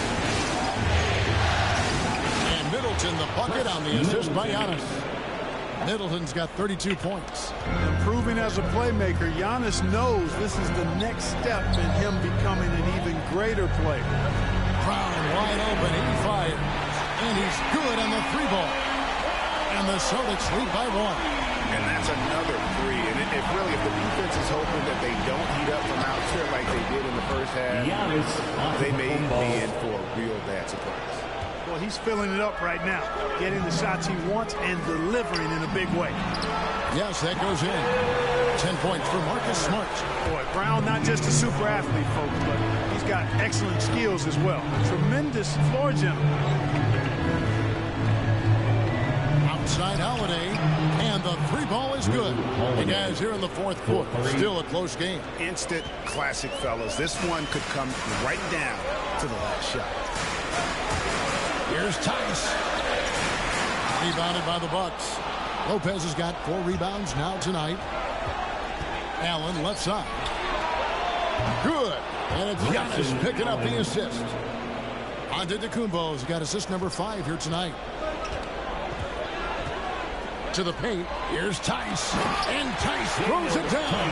And Middleton the bucket on the assist by Giannis. Middleton's got 32 points. Improving as a playmaker, Giannis knows this is the next step in him becoming an even greater player. Brown wide open, he fires. And he's good on the three ball. And the Celtics lead by 1. And that's another three. And if the defense is hoping that they don't heat up from out here like they did in the first half, they may be in for a real bad surprise. Well, he's filling it up right now, getting the shots he wants and delivering in a big way. Yes, that goes in. 10 points for Marcus Smart. Boy, Brown not just a super athlete, folks, but he's got excellent skills as well. Tremendous floor general. Outside Holiday, and the three ball is good. The guys here in the fourth quarter, still a close game. Instant classic, fellas. This one could come right down to the last shot. Here's Tice. Rebounded by the Bucks. Lopez has got 4 rebounds now tonight. Allen left side. Good. And it's Giannis picking up the assist. Antetokounmpo's got assist number 5 here tonight. To the paint. Here's Tice. And Tice throws it down.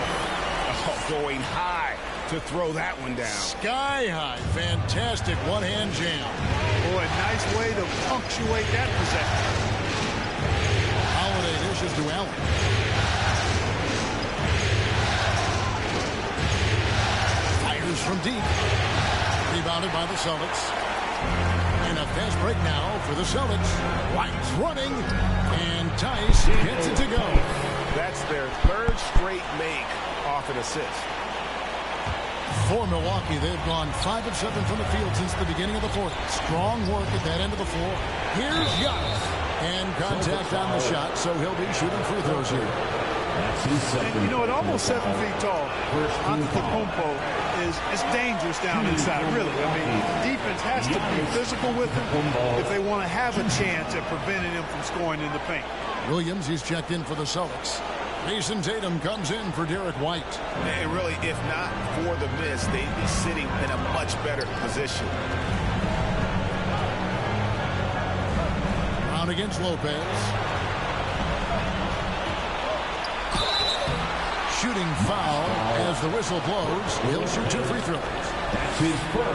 Oh, going high to throw that one down. Sky high. Fantastic one-hand jam. Boy, nice way to punctuate that possession. Holiday dishes to Allen. Fires from deep. Rebounded by the Celtics. And a fast break now for the Celtics. White's running. And Tice gets it to go. That's their 3rd straight make off an assist. For Milwaukee, they've gone 5 of 7 from the field since the beginning of the fourth. Strong work at that end of the floor. Here's Giannis. And contact on the shot, so he'll be shooting free throws here. And, you know, at almost 7 feet tall, Antetokounmpo is dangerous down inside, really. I mean, defense has to be physical with him if they want to have a chance at preventing him from scoring in the paint. Williams, he's checked in for the Celtics. Mason Tatum comes in for Derek White. And really, if not for the miss, they'd be sitting in a much better position. Brown against Lopez. Shooting foul as the whistle blows. He'll shoot 2 free throws.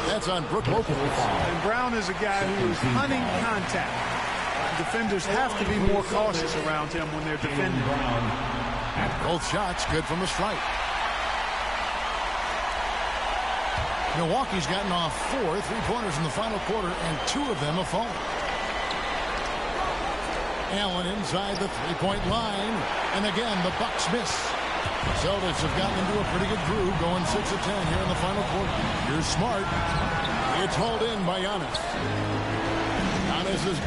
That's on Brook Lopez. And Brown is a guy who is hunting contact. Defenders have to be more cautious around him when they're defending. Both shots good from the strike. Milwaukee's gotten off 4 3-pointers in the final quarter, and 2 of them have fallen. Allen inside the 3-point line, and again the Bucks miss. Celtics have gotten into a pretty good groove, going 6 of 10 here in the final quarter. Here's Smart. It's hauled in by Giannis. Giannis is.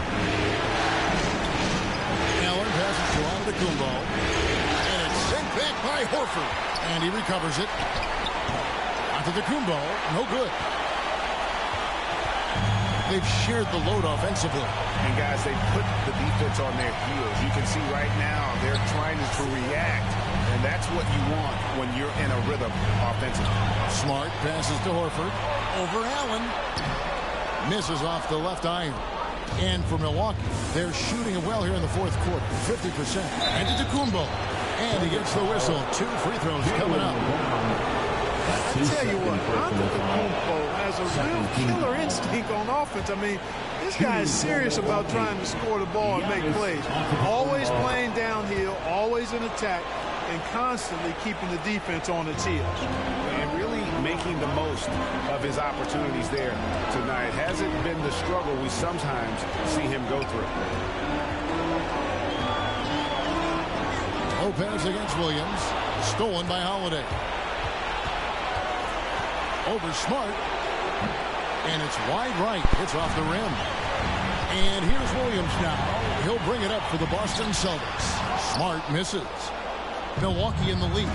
Allen passes to Antetokounmpo. And it's sent back by Horford. And he recovers it. Antetokounmpo, no good. They've shared the load offensively. And guys, they put the defense on their heels. You can see right now they're trying to react. And that's what you want when you're in a rhythm offensively. Smart passes to Horford. Over Allen. Misses off the left iron. And for Milwaukee, they're shooting it well here in the fourth quarter. 50%. Antetokounmpo. And he gets the whistle. 2 free throws coming up. I tell you what, Antetokounmpo has a real killer instinct on offense. I mean, this guy is serious about trying to score the ball and make plays. Always playing downhill, always in attack, and constantly keeping the defense on its heels. And really making the most of his opportunities there tonight. Hasn't been the struggle we sometimes see him go through. Lopez against Williams. Stolen by Holiday. Over Smart. And it's wide right. It's off the rim. And here's Williams now. He'll bring it up for the Boston Celtics. Smart misses. Milwaukee in the lead.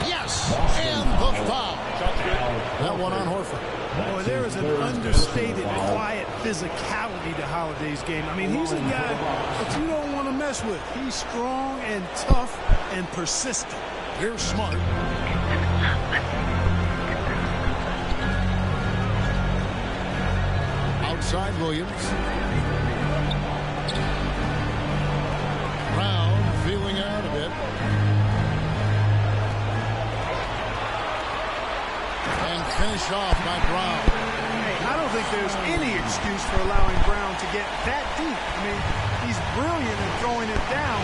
Yes, and the foul. That one on Horford. Boy, there is an understated, quiet physicality to Holiday's game. I mean, he's a guy that you don't want to mess with. He's strong and tough and persistent. Here's Smart. Outside Williams. Brown feeling out a bit. And finished off by Brown. Hey, I don't think there's any excuse for allowing Brown to get that deep. I mean, he's brilliant at throwing it down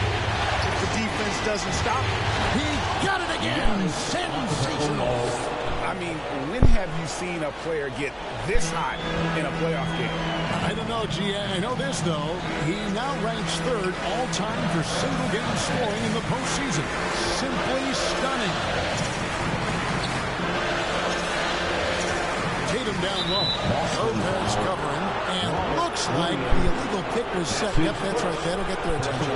if the defense doesn't stop him. He got it again. Sensational. I mean, when have you seen a player get this hot in a playoff game? I don't know, G. I know this, though. He now ranks third all-time for single-game scoring in the postseason. Simply stunning. Tatum down low. Lopez covering, and looks like the illegal pick was set. Yep, that's right. That'll get their attention.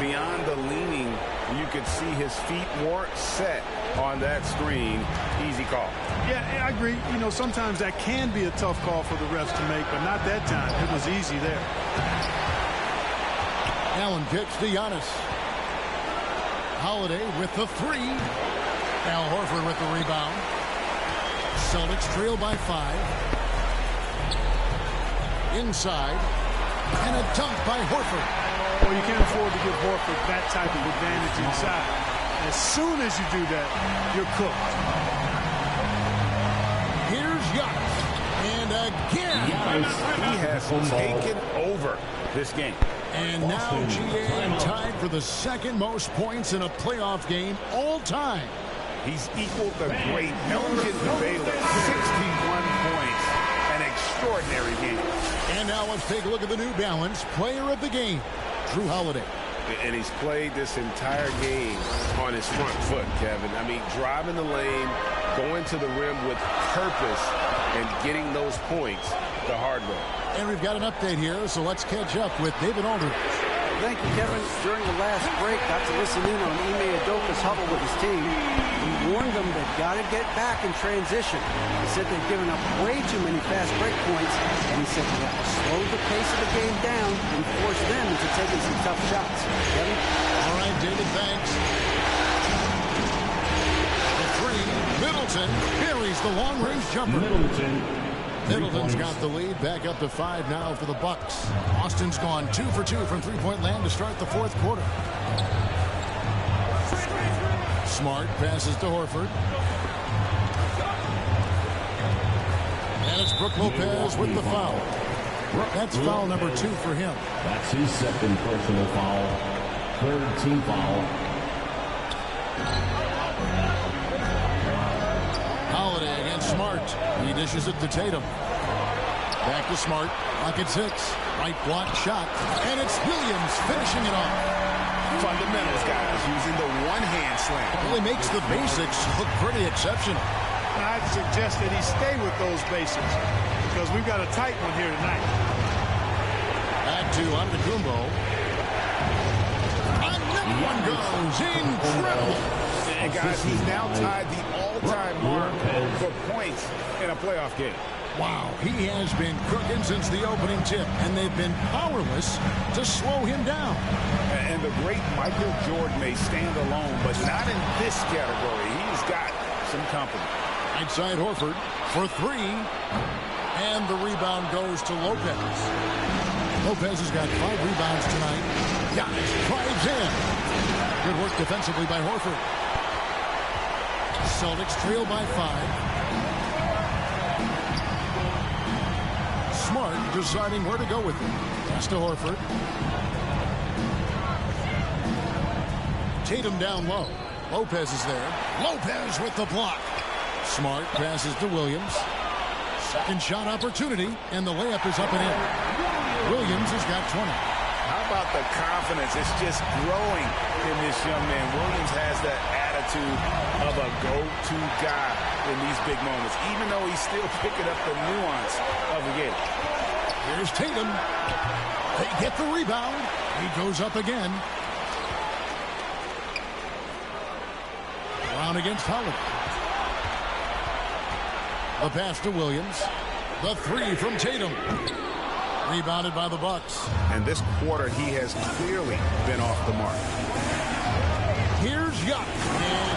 Beyond the leaning, you could see his feet more set on that screen. Easy call. Yeah, I agree. You know, sometimes that can be a tough call for the refs to make, but not that time. It was easy there. Allen kicks to Giannis. Holiday with the three. Al Horford with the rebound. Celtics trail by 5. Inside. And a dunk by Horford. Well, you can't afford to give Horford that type of advantage inside. As soon as you do that, you're cooked. Here's Giannis. And again. He has taken over this game. And now GA tied for the second most points in a playoff game all time. He's equaled the great Elgin Baylor. 61 points. An extraordinary game. And now let's take a look at the New Balance player of the game, Drew Holiday. And he's played this entire game on his front foot, Kevin. I mean, driving the lane, going to the rim with purpose, and getting those points the hard way. And we've got an update here, so let's catch up with David Aldridge. Thank you, Kevin. During the last break, got to listen in on Ime Udoka's huddle with his team. He warned them they've got to get back in transition. He said they've given up way too many fast break points, and he said they have to slow the pace of the game down and force them into taking some tough shots. Kevin? All right, David, thanks. The three, Middleton buries the long-range jumper. Middleton's got the lead, back up to 5 now for the Bucks. Austin's gone 2 for 2 from three-point land to start the fourth quarter. Smart passes to Horford. And it's Brook Lopez with the foul. That's foul number 2 for him. That's his second personal foul. Third team foul. Holiday against Smart. He dishes it to Tatum. Back to Smart. Clock at 6. Right block shot. And it's Williams finishing it off. Fundamentals, guys, using the one-hand slam. Really makes the basics look pretty exceptional. I'd suggest that he stay with those basics because we've got a tight one here tonight. Back to Antetokounmpo. Another one goes. Incredible. And guys, he's now tied the all-time mark for points in a playoff game. Wow, he has been cooking since the opening tip, and they've been powerless to slow him down. And the great Michael Jordan may stand alone, but not in this category. He's got some company. Outside Horford for 3, and the rebound goes to Lopez. Lopez has got 5 rebounds tonight. Giannis drives in. Good work defensively by Horford. Celtics trail by 5. Smart deciding where to go with it. Pass to Horford. Tatum down low. Lopez is there. Lopez with the block. Smart passes to Williams. Second shot opportunity, and the layup is up and in. Williams has got 20. How about the confidence? It's just growing in this young man. Williams has that attitude of a go-to guy in these big moments, even though he's still picking up the nuance of the game. Here's Tatum. They get the rebound. He goes up again. Brown against Holiday. The pass to Williams. The three from Tatum. Rebounded by the Bucks. And this quarter, he has clearly been off the mark. Here's Yuck.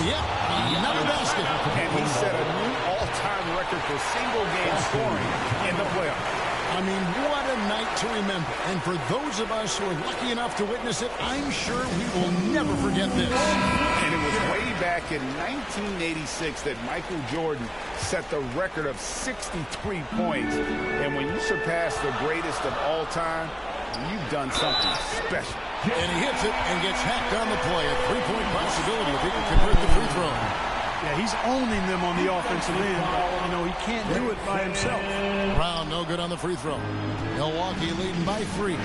And another basket. And he set a new all-time record for single-game scoring in the playoffs. I mean, what a night to remember. And for those of us who are lucky enough to witness it, I'm sure we will never forget this. And it was way back in 1986 that Michael Jordan set the record of 63 points. And when you surpass the greatest of all time, you've done something special. And he hits it and gets hacked on the play. A three-point possibility if he can convert the free throw. Yeah, he's owning them on the offensive end. But, you know, he can't do it by himself. Brown, no good on the free throw. Milwaukee leading by 3.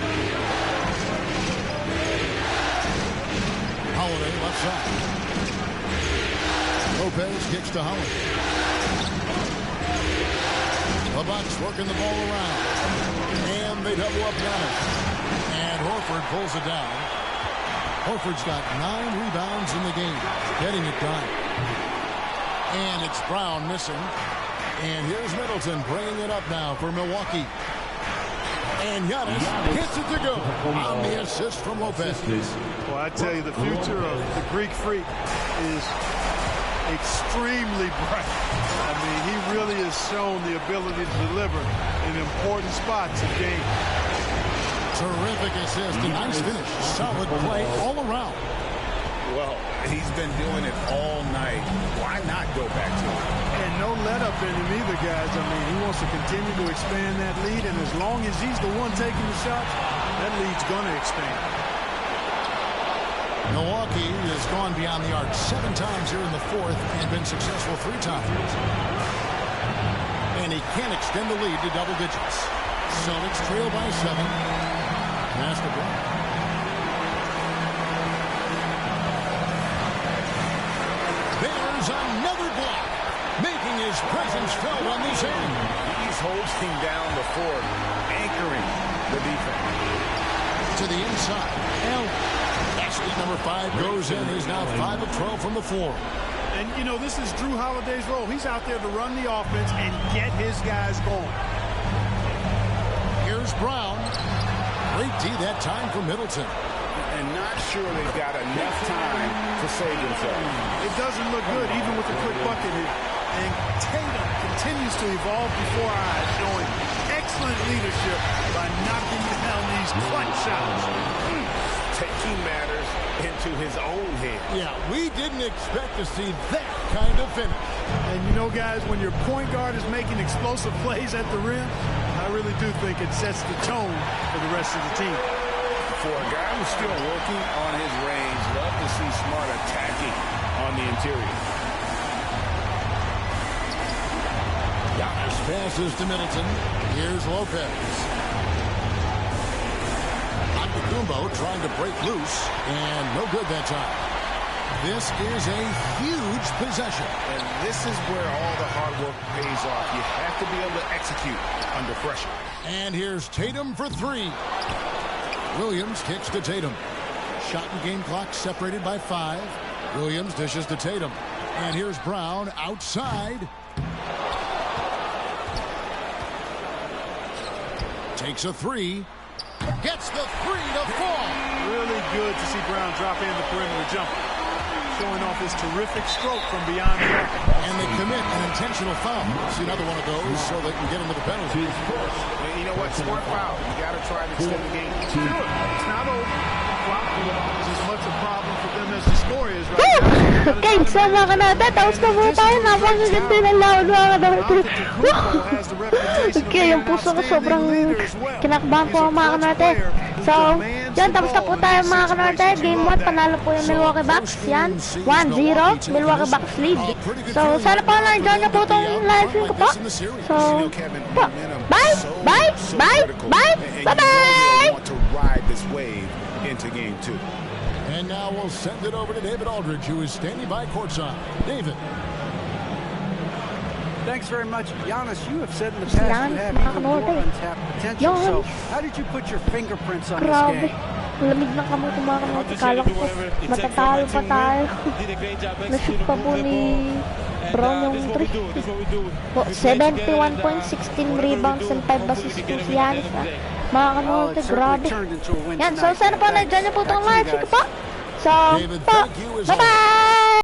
Holiday left side. Lopez kicks to Holiday. The Bucks working the ball around. And they double up Giannis. And Horford pulls it down. Horford's got 9 rebounds in the game. Getting it done. And it's Brown missing. And here's Middleton bringing it up now for Milwaukee. And Giannis gets it to go on the assist from Lopez. Well, I tell you, the future of the Greek Freak is extremely bright. I mean, he really has shown the ability to deliver in important spots of game. Terrific assist, a nice finish. Solid play all around. Well, he's been doing it all night. Why not go back to it? And no let up in him either, guys. I mean, he wants to continue to expand that lead, and as long as he's the one taking the shots, that lead's going to expand. Milwaukee has gone beyond the arc 7 times here in the 4th and been successful 3 times. And he can extend the lead to double digits. Celtics trail by 7. Pass to Brown. There's another block, making his presence felt on this end. He's holding down the fort, anchoring the defense. To the inside. Basket number 5 goes in. He's now 5 of 12 from the floor. And, you know, this is Drew Holiday's role. He's out there to run the offense and get his guys going. Here's Brown. Great D that time for Middleton. And not sure they've got enough time to save themselves. It doesn't look good, even with a quick bucket here. And Tatum continues to evolve before our eyes, showing excellent leadership by knocking down these clutch shots. Taking matters into his own hands. Yeah, we didn't expect to see that kind of finish. And you know, guys, when your point guard is making explosive plays at the rim, I really do think it sets the tone for the rest of the team. For a guy who's still working on his range, love to see Smart attacking on the interior. Giannis passes to Middleton. Here's Lopez. Antetokounmpo trying to break loose, and no good that time. This is a huge possession. And this is where all the hard work pays off. You have to be able to execute under pressure. And here's Tatum for 3. Williams kicks to Tatum. Shot and game clock separated by 5. Williams dishes to Tatum. And here's Brown outside. Takes a 3. Gets the 3 to fall. Really good to see Brown drop in the perimeter jumper. Showing off his terrific stroke from beyond the arc. And they commit an intentional foul. See another one of those so they can get into the penalty. And you know what? Smart foul. You got to try to extend the game. Do it. It's not over. It's as much a problem for them as the score is right now. Okay, sama ka natin. Tapos na po tayo. Napakaganda ng lawan mga natin. Okay, yung puso ko sobrang kinakbahan po mga kanarte. So, yan, tapos na po tayo mga kanarte. Game 1, panalo po yung Milwaukee Bucks. Yan, 1-0. Milwaukee Bucks lead. So, sana po na-enjoy nyo po itong live stream ko po. So, bye! Bye! Bye! Bye! Bye-bye! Into game 2. And now we'll send it over to David Aldridge, who is standing by courtside. David. Thanks very much, Giannis. You have said in the past you have even more untapped potential. So, how did you put your fingerprints on this game? Lamig na kamo mga kanote. Kala ko matatalo pa tayo. Nashoot pa po ni Brown yung 3. 71.16 rebounds and 5 assists po si Giannis. Mga kanote, grabe. Yan, so sana po na dyan niyo po itong live. Sige po. So, bye-bye!